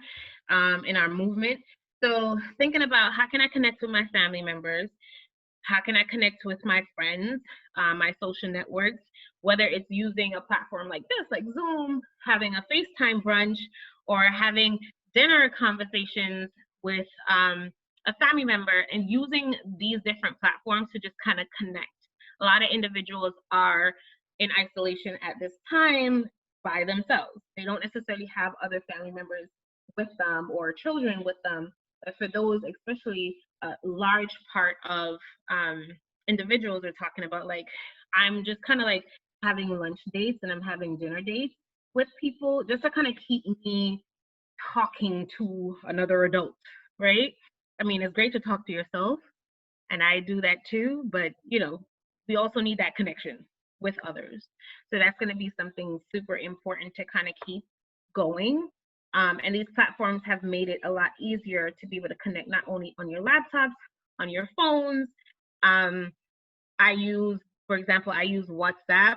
in our movement. So thinking about how can I connect with my family members? How can I connect with my friends, my social networks, whether it's using a platform like this, like Zoom, having a FaceTime brunch, or having dinner conversations with a family member, and using these different platforms to just kind of connect. A lot of individuals are in isolation at this time by themselves. They don't necessarily have other family members with them or children with them. But for those, especially a large part of individuals are talking about, like, I'm just kind of like having lunch dates and I'm having dinner dates with people just to kind of keep me talking to another adult, right? I mean, it's great to talk to yourself, and I do that too, but you know, we also need that connection with others. So that's going to be something super important to kind of keep going. And these platforms have made it a lot easier to be able to connect not only on your laptops, on your phones. I use, for example, I use WhatsApp,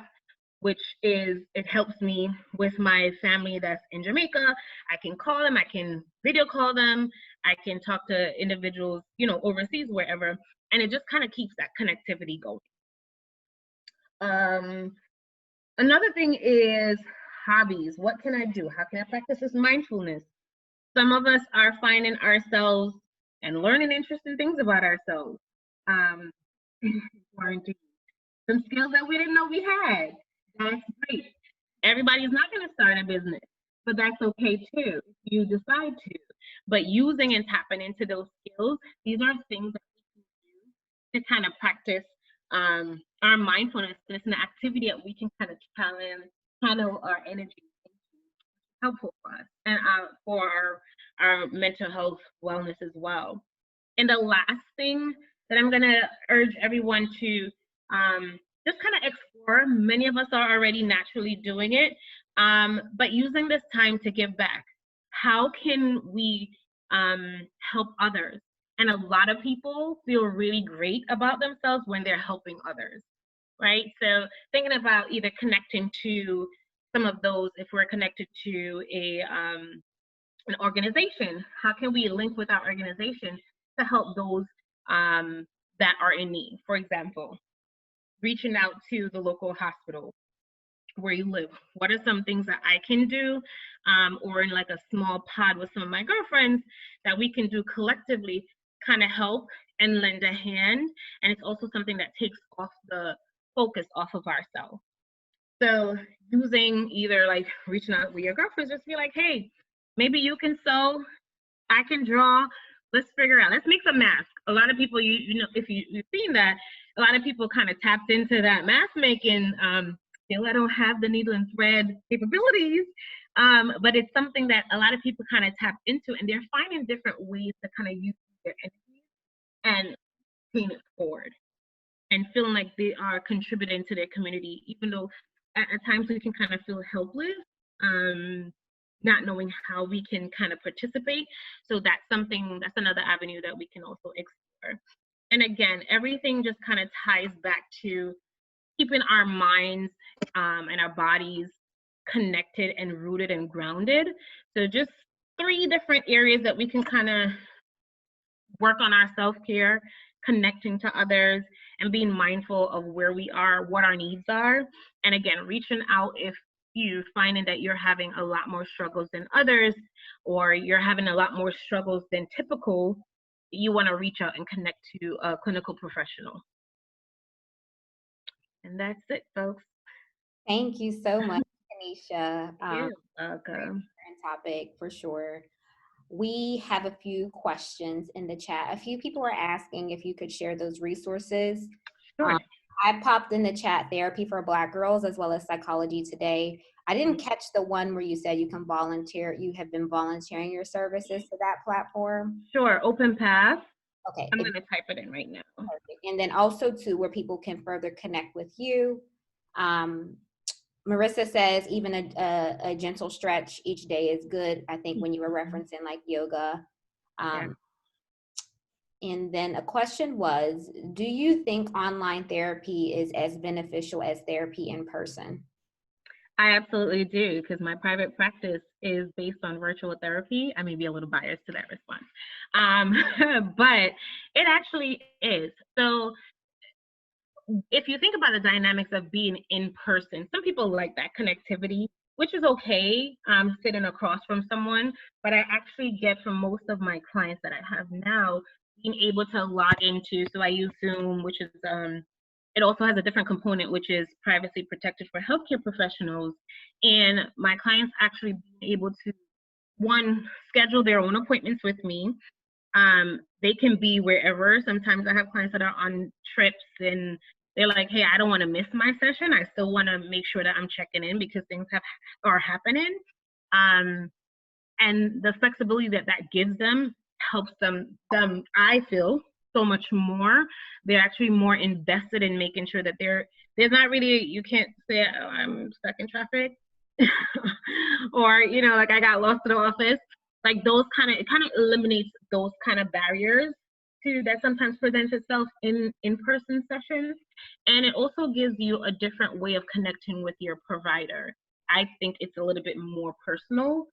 which is, it helps me with my family that's in Jamaica. I can call them, I can video call them, I can talk to individuals, you know, overseas, wherever, and it just kind of keeps that connectivity going. Another thing is hobbies. What can I do? How can I practice this mindfulness? Some of us are finding ourselves and learning interesting things about ourselves. Some skills that we didn't know we had. That's great. Everybody's not going to start a business, but that's okay too. You decide to. But using and tapping into those skills, these are things that we can do to kind of practice our mindfulness. It's an activity that we can kind of channel our energy, helpful for us and for our mental health wellness as well. And the last thing that I'm going to urge everyone to just kind of explore, many of us are already naturally doing it, but using this time to give back. How can we help others? And a lot of people feel really great about themselves when they're helping others, right? So thinking about either connecting to some of those, if we're connected to an organization, how can we link with our organization to help those that are in need? For example, reaching out to the local hospital where you live. What are some things that I can do, or in like a small pod with some of my girlfriends that we can do collectively, kind of help and lend a hand. And it's also something that takes off the focus off of ourselves. So using either like reaching out with your girlfriends, just be like, hey, maybe you can sew, I can draw, let's figure out, let's make some masks. A lot of people, you know, if you've seen that, a lot of people kind of tapped into that mask making. Still, I don't have the needle and thread capabilities, but it's something that a lot of people kind of tap into, and they're finding different ways to kind of use their energy and paying it forward and feeling like they are contributing to their community, even though at times we can kind of feel helpless, not knowing how we can kind of participate. So that's something, that's another avenue that we can also explore. And again, everything just kind of ties back to keeping our minds and our bodies connected and rooted and grounded. So just 3 different areas that we can kind of work on our self-care, connecting to others, and being mindful of where we are, what our needs are. And again, reaching out if you're finding that you're having a lot more struggles than others, or you're having a lot more struggles than typical, you want to reach out and connect to a clinical professional. And that's it, folks. Thank you so much, Keneisha. You're welcome. Topic for sure. We have a few questions in the chat. A few people are asking if you could share those resources. Sure. I popped in the chat Therapy for Black Girls as well as Psychology Today. I didn't catch the one where you said you can volunteer. You have been volunteering your services to that platform. Sure, Open Path. Okay. I'm going to type it in right now. Perfect. And then also too, where people can further connect with you. Marisa says even a gentle stretch each day is good. I think when you were referencing like yoga. And then a question was, do you think online therapy is as beneficial as therapy in person? I absolutely do, because my private practice is based on virtual therapy. I may be a little biased to that response, but it actually is. So if you think about the dynamics of being in person, some people like that connectivity, which is okay, sitting across from someone, but I actually get from most of my clients that I have now, being able to log into, so I use Zoom, which is, it also has a different component, which is privacy protected for healthcare professionals. And my clients actually being able to, one, schedule their own appointments with me. They can be wherever. Sometimes I have clients that are on trips and they're like, hey, I don't want to miss my session. I still want to make sure that I'm checking in because things are happening. And the flexibility that that gives them helps them, I feel, so much more. They're actually more invested in making sure that there's not really, you can't say, oh, I'm stuck in traffic. Or, you know, like I got lost in the office. Like those it kind of eliminates those kind of barriers to that sometimes presents itself in in-person sessions. And it also gives you a different way of connecting with your provider. I think it's a little bit more personal,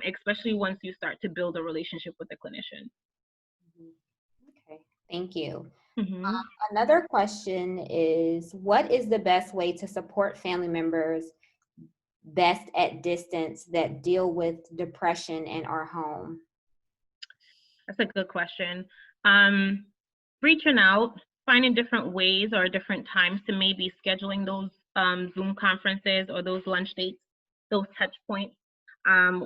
especially once you start to build a relationship with the clinician. Okay, thank you. Mm-hmm. Another question is, what is the best way to support family members best at distance that deal with depression and are home? That's a good question. Reaching out, finding different ways or different times to maybe scheduling those Zoom conferences or those lunch dates, those touch points,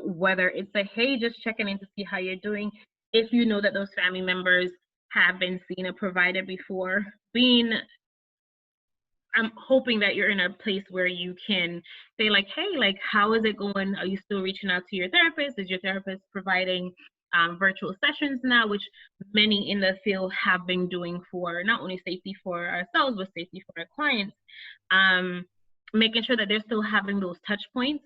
whether it's a, hey, just checking in to see how you're doing. If you know that those family members have been seeing a provider before, I'm hoping that you're in a place where you can say like, hey, like, how is it going? Are you still reaching out to your therapist? Is your therapist providing virtual sessions now, which many in the field have been doing for not only safety for ourselves, but safety for our clients, making sure that they're still having those touch points.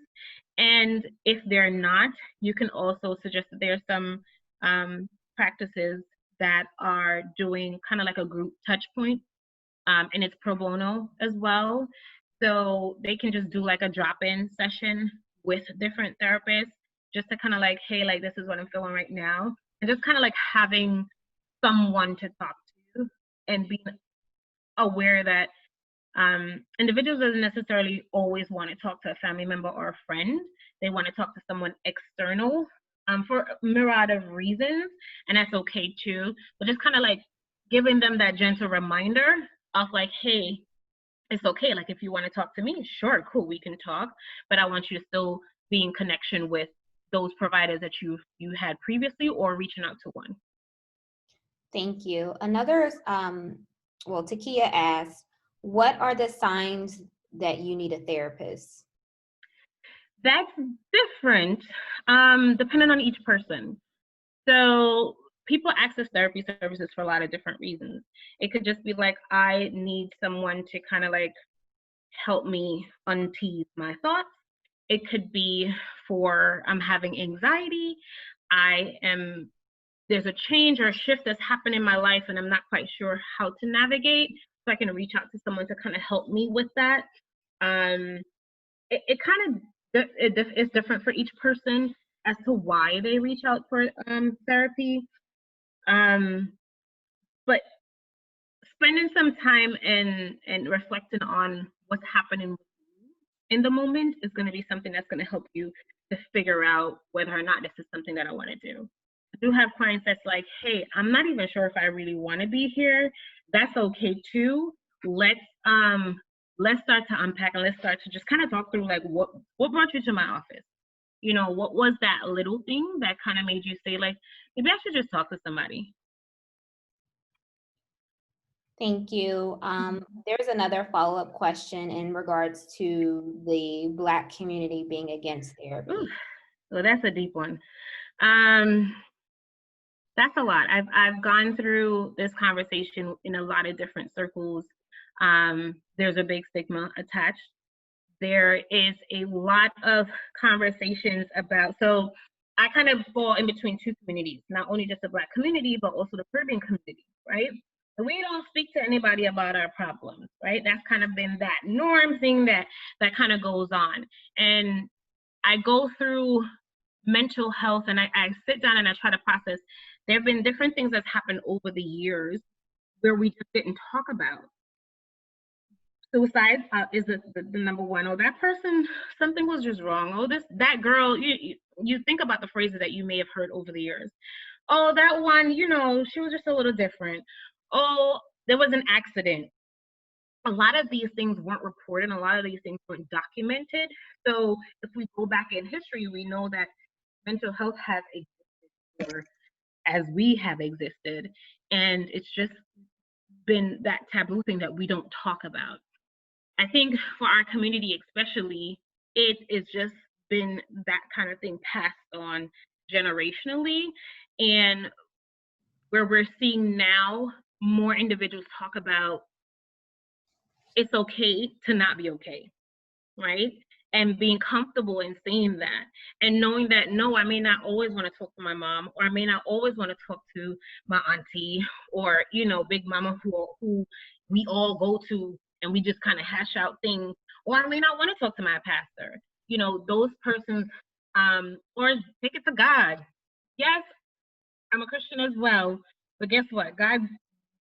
And if they're not, you can also suggest that there's some practices that are doing kind of like a group touch point. And it's pro bono as well. So they can just do like a drop-in session with different therapists just to kind of like, hey, like this is what I'm feeling right now. And just kind of like having someone to talk to and being aware that individuals doesn't necessarily always want to talk to a family member or a friend. They want to talk to someone external for a myriad of reasons, and that's okay too. But just kind of like giving them that gentle reminder of like, hey, it's okay. Like if you want to talk to me, sure, cool, we can talk. But I want you to still be in connection with those providers that you had previously or reaching out to one. Thank you. Another, Tekia asked, what are the signs that you need a therapist? That's different, depending on each person. So people access therapy services for a lot of different reasons. It could just be like, I need someone to kind of like help me untease my thoughts. It could be for I'm having anxiety. There's a change or a shift that's happened in my life and I'm not quite sure how to navigate. So I can reach out to someone to kind of help me with that. It kind of is different for each person as to why they reach out for therapy. But spending some time and reflecting on what's happening in the moment is going to be something that's going to help you to figure out whether or not this is something that I want to do. I do have clients that's like, hey, I'm not even sure if I really want to be here. That's okay too. Let's start to unpack and let's start to just kind of talk through like what brought you to my office? You know, what was that little thing that kind of made you say like, maybe I should just talk to somebody? Thank you. There's another follow-up question in regards to the Black community being against therapy. Ooh, well, that's a deep one. That's a lot. I've gone through this conversation in a lot of different circles. There's a big stigma attached. There is a lot of conversations about, so I kind of fall in between two communities, not only just the Black community, but also the Caribbean community, right? So we don't speak to anybody about our problems, right? That's kind of been that norm thing that kind of goes on. And I go through mental health and I sit down and I try to process. There have been different things that's happened over the years where we just didn't talk about. Suicide is the number one. Oh, that person, something was just wrong. Oh, that girl, you think about the phrases that you may have heard over the years. Oh, that one, she was just a little different. Oh, there was an accident. A lot of these things weren't reported. A lot of these things weren't documented. So if we go back in history, we know that mental health has existed as we have existed. And it's just been that taboo thing that we don't talk about. I think for our community especially, it has just been that kind of thing passed on generationally. And where we're seeing now more individuals talk about it's okay to not be okay, right? And being comfortable in saying that and knowing that, no, I may not always want to talk to my mom, or I may not always want to talk to my auntie, or, big mama who we all go to and we just kind of hash out things, or I may not want to talk to my pastor, those persons, or take it to God. Yes, I'm a Christian as well, but guess what? God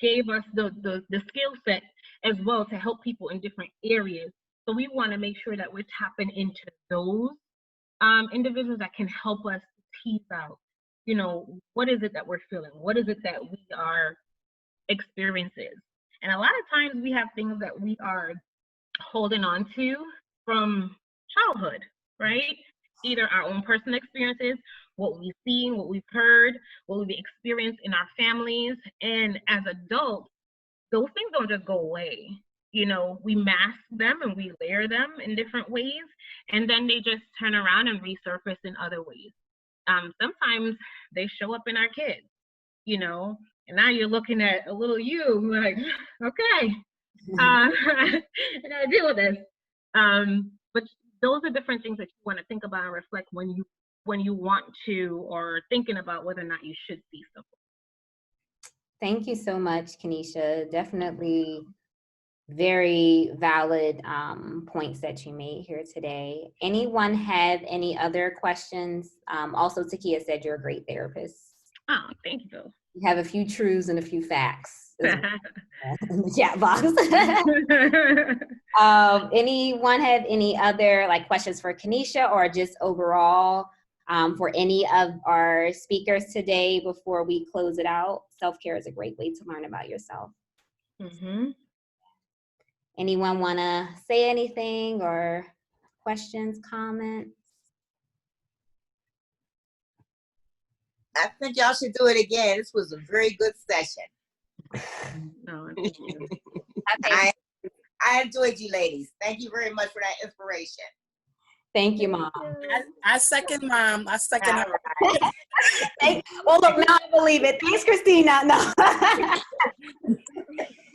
gave us the skill set as well to help people in different areas. So we want to make sure that we're tapping into those individuals that can help us tease out, what is it that we're feeling? What is it that we are experiencing? And a lot of times we have things that we are holding on to from childhood, right? Either our own personal experiences, what we've seen, what we've heard, what we've experienced in our families. And as adults, those things don't just go away. We mask them and we layer them in different ways, and then they just turn around and resurface in other ways. Sometimes they show up in our kids, and now you're looking at a little you like, okay, I gotta deal with this. But those are different things that you want to think about and reflect when you want to, or thinking about whether or not you should see something. Thank you so much, Keneisha. Definitely very valid points that you made here today. Anyone have any other questions? Also, Tekia said you're a great therapist. Oh, thank you. You have a few truths and a few facts in the chat box. Anyone have any other questions for Keneisha, or just overall for any of our speakers today before we close it out? Self-care is a great way to learn about yourself. Mm-hmm. Anyone want to say anything, or questions, comments? I think y'all should do it again. This was a very good session. No, thank you. I enjoyed you ladies. Thank you very much for that inspiration. Thank you, Mom. I second Mom. I second her. Well, look, now I believe it. Thanks, Christina. No.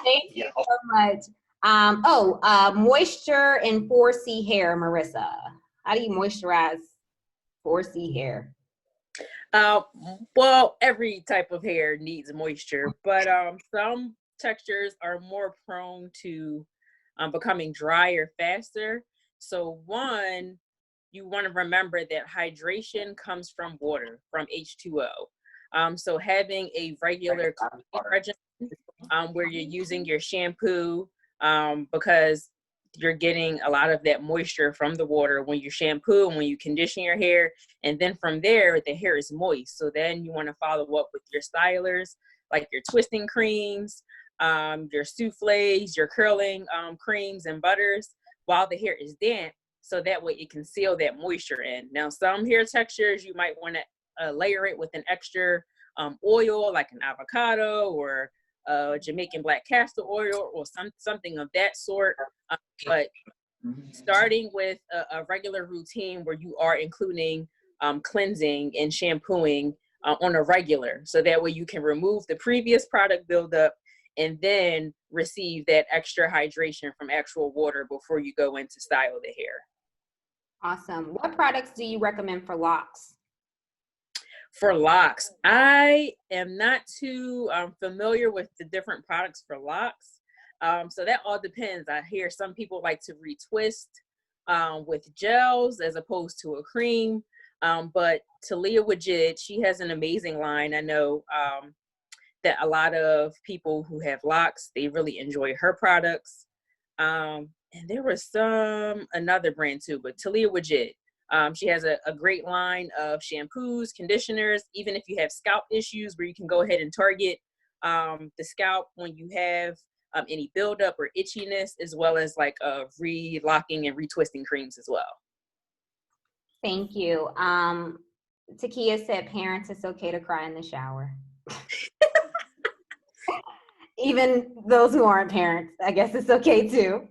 Thank you so much. Moisture in 4C hair, Marisa. How do you moisturize 4C hair? Well, every type of hair needs moisture, but some textures are more prone to becoming drier faster. So one, you want to remember that hydration comes from water, from H2O. So having a regular regimen where you're using your shampoo, because you're getting a lot of that moisture from the water when you shampoo and when you condition your hair. And then from there, the hair is moist. So then you want to follow up with your stylers, like your twisting creams, your souffles, your curling creams and butters while the hair is damp. So that way it can seal that moisture in. Now, some hair textures, you might want to layer it with an extra oil, like an avocado or Jamaican black castor oil or something of that sort. But starting with a regular routine where you are including cleansing and shampooing on a regular, so that way you can remove the previous product buildup and then receive that extra hydration from actual water before you go in to style the hair. Awesome. What products do you recommend for locks? For locks, I am not too familiar with the different products for locks. So that all depends. I hear some people like to retwist with gels as opposed to a cream. But Talia Wajid, she has an amazing line. I know that a lot of people who have locks, they really enjoy her products. And there was another brand too, but Talia Wajid. She has a great line of shampoos, conditioners, even if you have scalp issues where you can go ahead and target the scalp when you have any buildup or itchiness, as well as like relocking and retwisting creams as well. Thank you. Tekia said, parents, it's okay to cry in the shower. Even those who aren't parents, I guess it's okay too.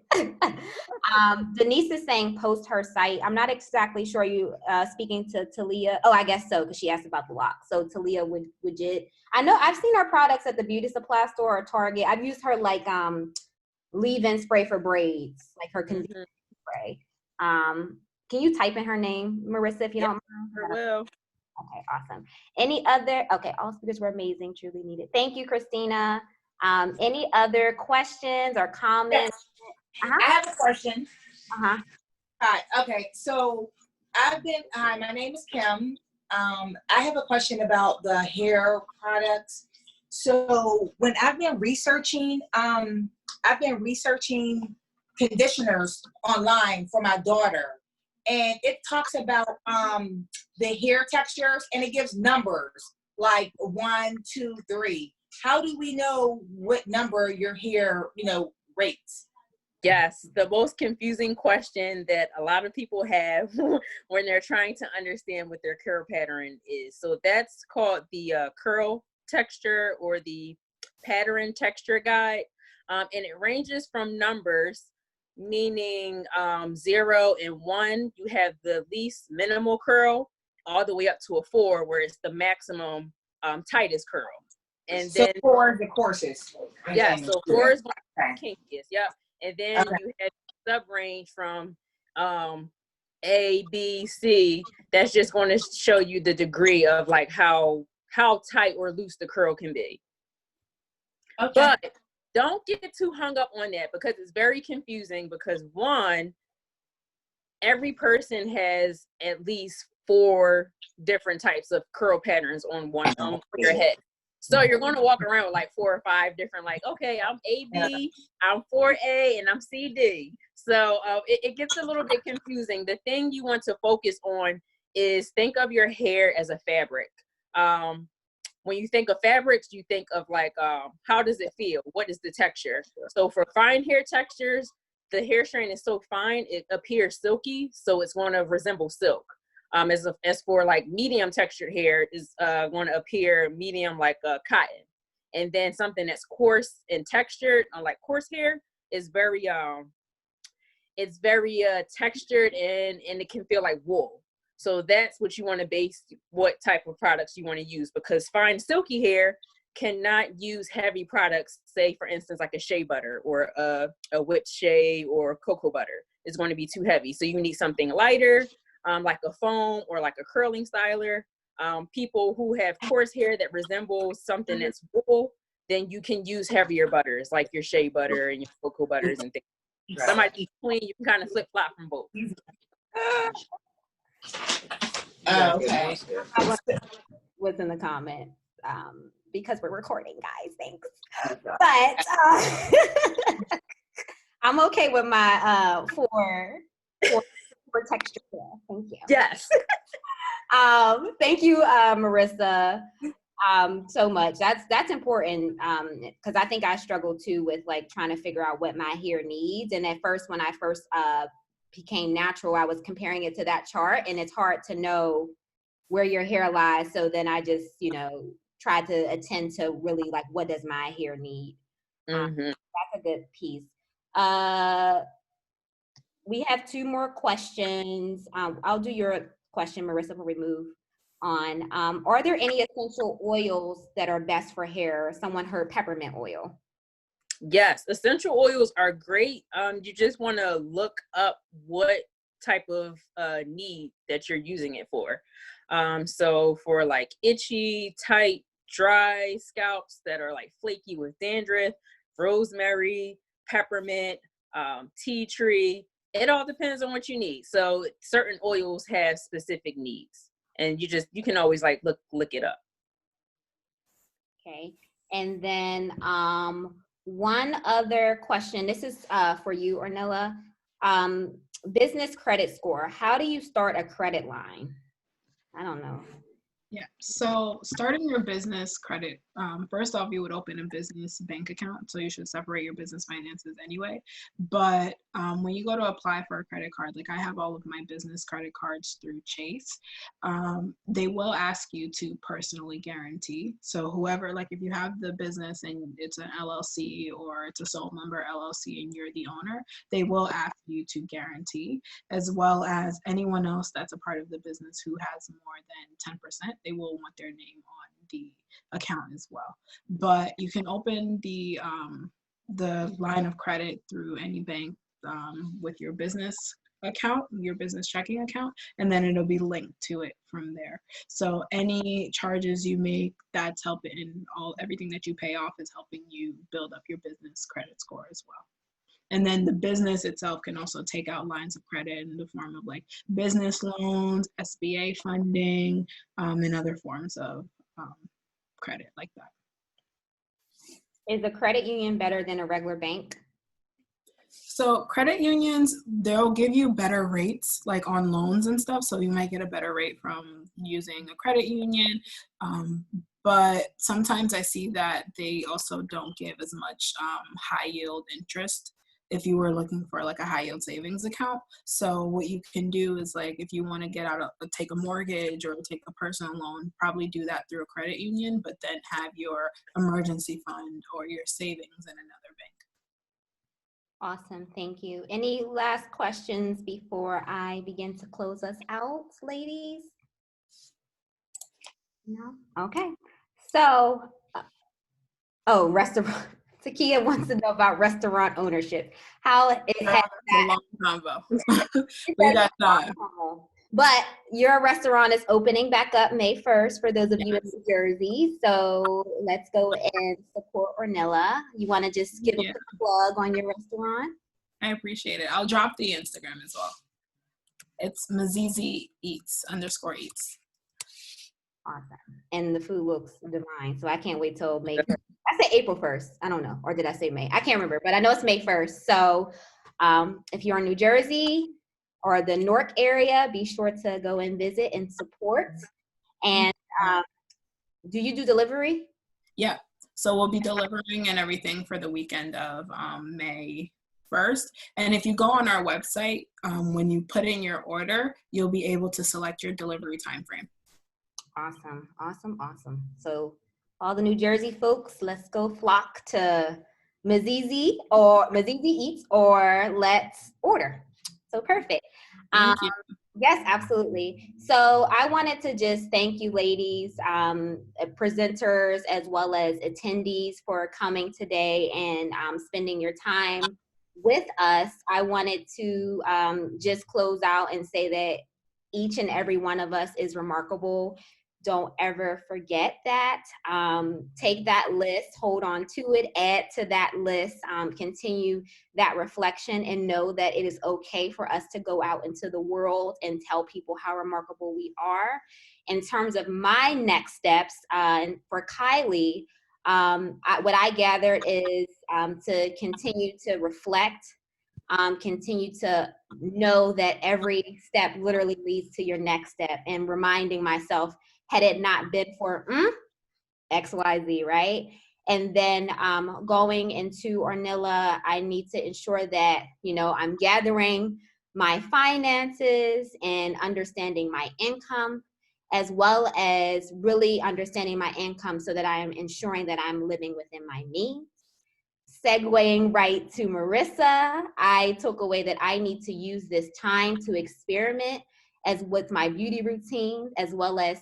Denise is saying post her site. I'm not exactly sure you speaking to Talia. Oh, I guess so, because she asked about the lock. So Talia Wajid. I know I've seen her products at the beauty supply store or Target. I've used her like leave-in spray for braids, like her conditioner spray. Can you type in her name, Marisa, if you don't mind? I will. Okay, awesome. Any other? Okay, all speakers were amazing, truly needed. Thank you, Christina. Any other questions or comments? Yes. I have a question. Hi, okay, so hi, my name is Kim. I have a question about the hair products. So when I've been researching conditioners online for my daughter, and it talks about the hair textures, and it gives numbers like 1, 2, 3. How do we know what number your hair, rates? Yes, the most confusing question that a lot of people have when they're trying to understand what their curl pattern is. So that's called the curl texture or the pattern texture guide. And it ranges from numbers, meaning 0 and 1, you have the least minimal curl, all the way up to a 4, where it's the maximum tightest curl. And so then 4 is the coarsest. Yeah, so 4 is one of the kinkiest. Yep. And then you have sub range from A, B, C. That's just going to show you the degree of like how tight or loose the curl can be. Okay. But don't get too hung up on that, because it's very confusing, because one, every person has at least 4 different types of curl patterns on your head. So you're going to walk around with like 4 or 5 different, like, okay, I'm AB, I'm 4A, and I'm CD. So it gets a little bit confusing. The thing you want to focus on is think of your hair as a fabric. When you think of fabrics, you think of like, how does it feel? What is the texture? So for fine hair textures, the hair strand is so fine, it appears silky, so it's going to resemble silk. As for like medium textured hair is going to appear medium like cotton. And then something that's coarse and textured, like coarse hair, is very textured and it can feel like wool. So that's what you want to base what type of products you want to use, because fine silky hair cannot use heavy products, say for instance like a shea butter or a whipped shea or cocoa butter. It's going to be too heavy. So you need something lighter, like a foam or like a curling styler. People who have coarse hair that resembles something that's wool, then you can use heavier butters like your shea butter and your cocoa butters and things. Somebody between, you can kind of flip flop from both. Okay. Was in the comments because we're recording, guys. Thanks. But I'm okay with my four texture. Thank you. Yes. Thank you, Marisa, so much. That's important, because I think I struggle too with like trying to figure out what my hair needs. And at first, when I first became natural, I was comparing it to that chart, and it's hard to know where your hair lies. So then I just, try to attend to really like, what does my hair need? That's a good piece. We have 2 more questions. I'll do your question, Marisa, will remove on. Are there any essential oils that are best for hair? Someone heard peppermint oil. Yes, essential oils are great. You just want to look up what type of need that you're using it for. So for like itchy, tight, dry scalps that are like flaky with dandruff, rosemary, peppermint, tea tree, it all depends on what you need. So certain oils have specific needs, and you can always like look it up. Okay. And then one other question. This is for you, Ornella. Business credit score. How do you start a credit line? I don't know. Yeah, so starting your business credit, first off, you would open a business bank account, so you should separate your business finances anyway. But when you go to apply for a credit card, like I have all of my business credit cards through Chase, they will ask you to personally guarantee. So whoever, like if you have the business and it's an LLC or it's a sole member LLC and you're the owner, they will ask you to guarantee, as well as anyone else that's a part of the business who has more than 10%. They will want their name on the account as well. But you can open the line of credit through any bank with your business account, your business checking account, and then it'll be linked to it from there. So any charges you make, that's helping, everything that you pay off is helping you build up your business credit score as well. And then the business itself can also take out lines of credit in the form of like business loans, SBA funding, and other forms of credit like that. Is a credit union better than a regular bank? So credit unions, they'll give you better rates like on loans and stuff. So you might get a better rate from using a credit union. But sometimes I see that they also don't give as much high yield interest if you were looking for like a high yield savings account. So what you can do is like, if you want to get take a mortgage or take a personal loan, probably do that through a credit union, but then have your emergency fund or your savings in another bank. Awesome, thank you. Any last questions before I begin to close us out, ladies? No? Okay. So, restaurant. Tekia wants to know about restaurant ownership. How it has a long combo. We got time. But your restaurant is opening back up May 1st for those of you in New Jersey. So let's go and support Ornella. You want to just give a quick plug on your restaurant? I appreciate it. I'll drop the Instagram as well. It's Marisa Eats _Eats. Awesome. And the food looks divine. So I can't wait till May 1st. I said April 1st. I don't know. Or did I say May? I can't remember, but I know it's May 1st. So if you're in New Jersey or the Newark area, be sure to go and visit and support. And do you do delivery? Yeah. So we'll be delivering and everything for the weekend of May 1st. And if you go on our website, when you put in your order, you'll be able to select your delivery time frame. Awesome, awesome, awesome. So all the New Jersey folks, let's go flock to Marisa Eats or let's order. So perfect. Thank you. Yes, absolutely. So I wanted to just thank you ladies, presenters, as well as attendees for coming today and spending your time with us. I wanted to just close out and say that each and every one of us is remarkable. Don't ever forget that. Take that list, hold on to it, add to that list, continue that reflection, and know that it is okay for us to go out into the world and tell people how remarkable we are. In terms of my next steps, for Kylie, what I gathered is to continue to reflect, continue to know that every step literally leads to your next step, and reminding myself, had it not been for XYZ, right? And then going into Ornella, I need to ensure that, I'm gathering my finances and understanding my income, as well as really understanding my income so that I am ensuring that I'm living within my means. Segueing right to Marisa, I took away that I need to use this time to experiment as with my beauty routine, as well as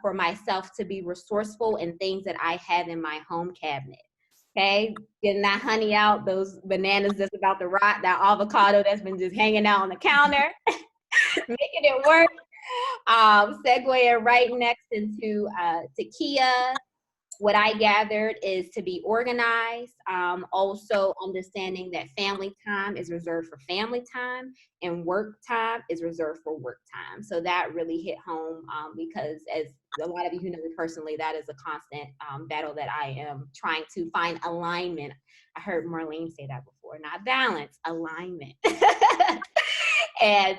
for myself to be resourceful in things that I have in my home cabinet. Okay, getting that honey out, those bananas that's about to rot, that avocado that's been just hanging out on the counter, making it work. Segueing right next into Tekia. What I gathered is to be organized, also understanding that family time is reserved for family time and work time is reserved for work time. So that really hit home because as a lot of you who know me personally, that is a constant battle that I am trying to find alignment. I heard Marlene say that before, not balance, alignment. And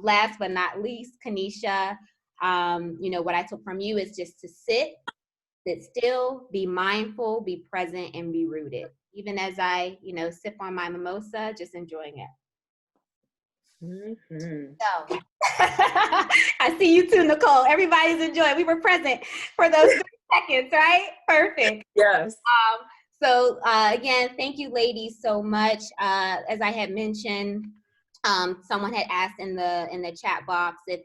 last but not least, Keneisha, what I took from you is just to sit still, be mindful, be present, and be rooted. Even as I, sip on my mimosa, just enjoying it. Mm-hmm. So, I see you too, Nicole. Everybody's enjoying. We were present for those 3 seconds, right? Perfect. Yes. So again, thank you, ladies, so much. As I had mentioned, someone had asked in the chat box if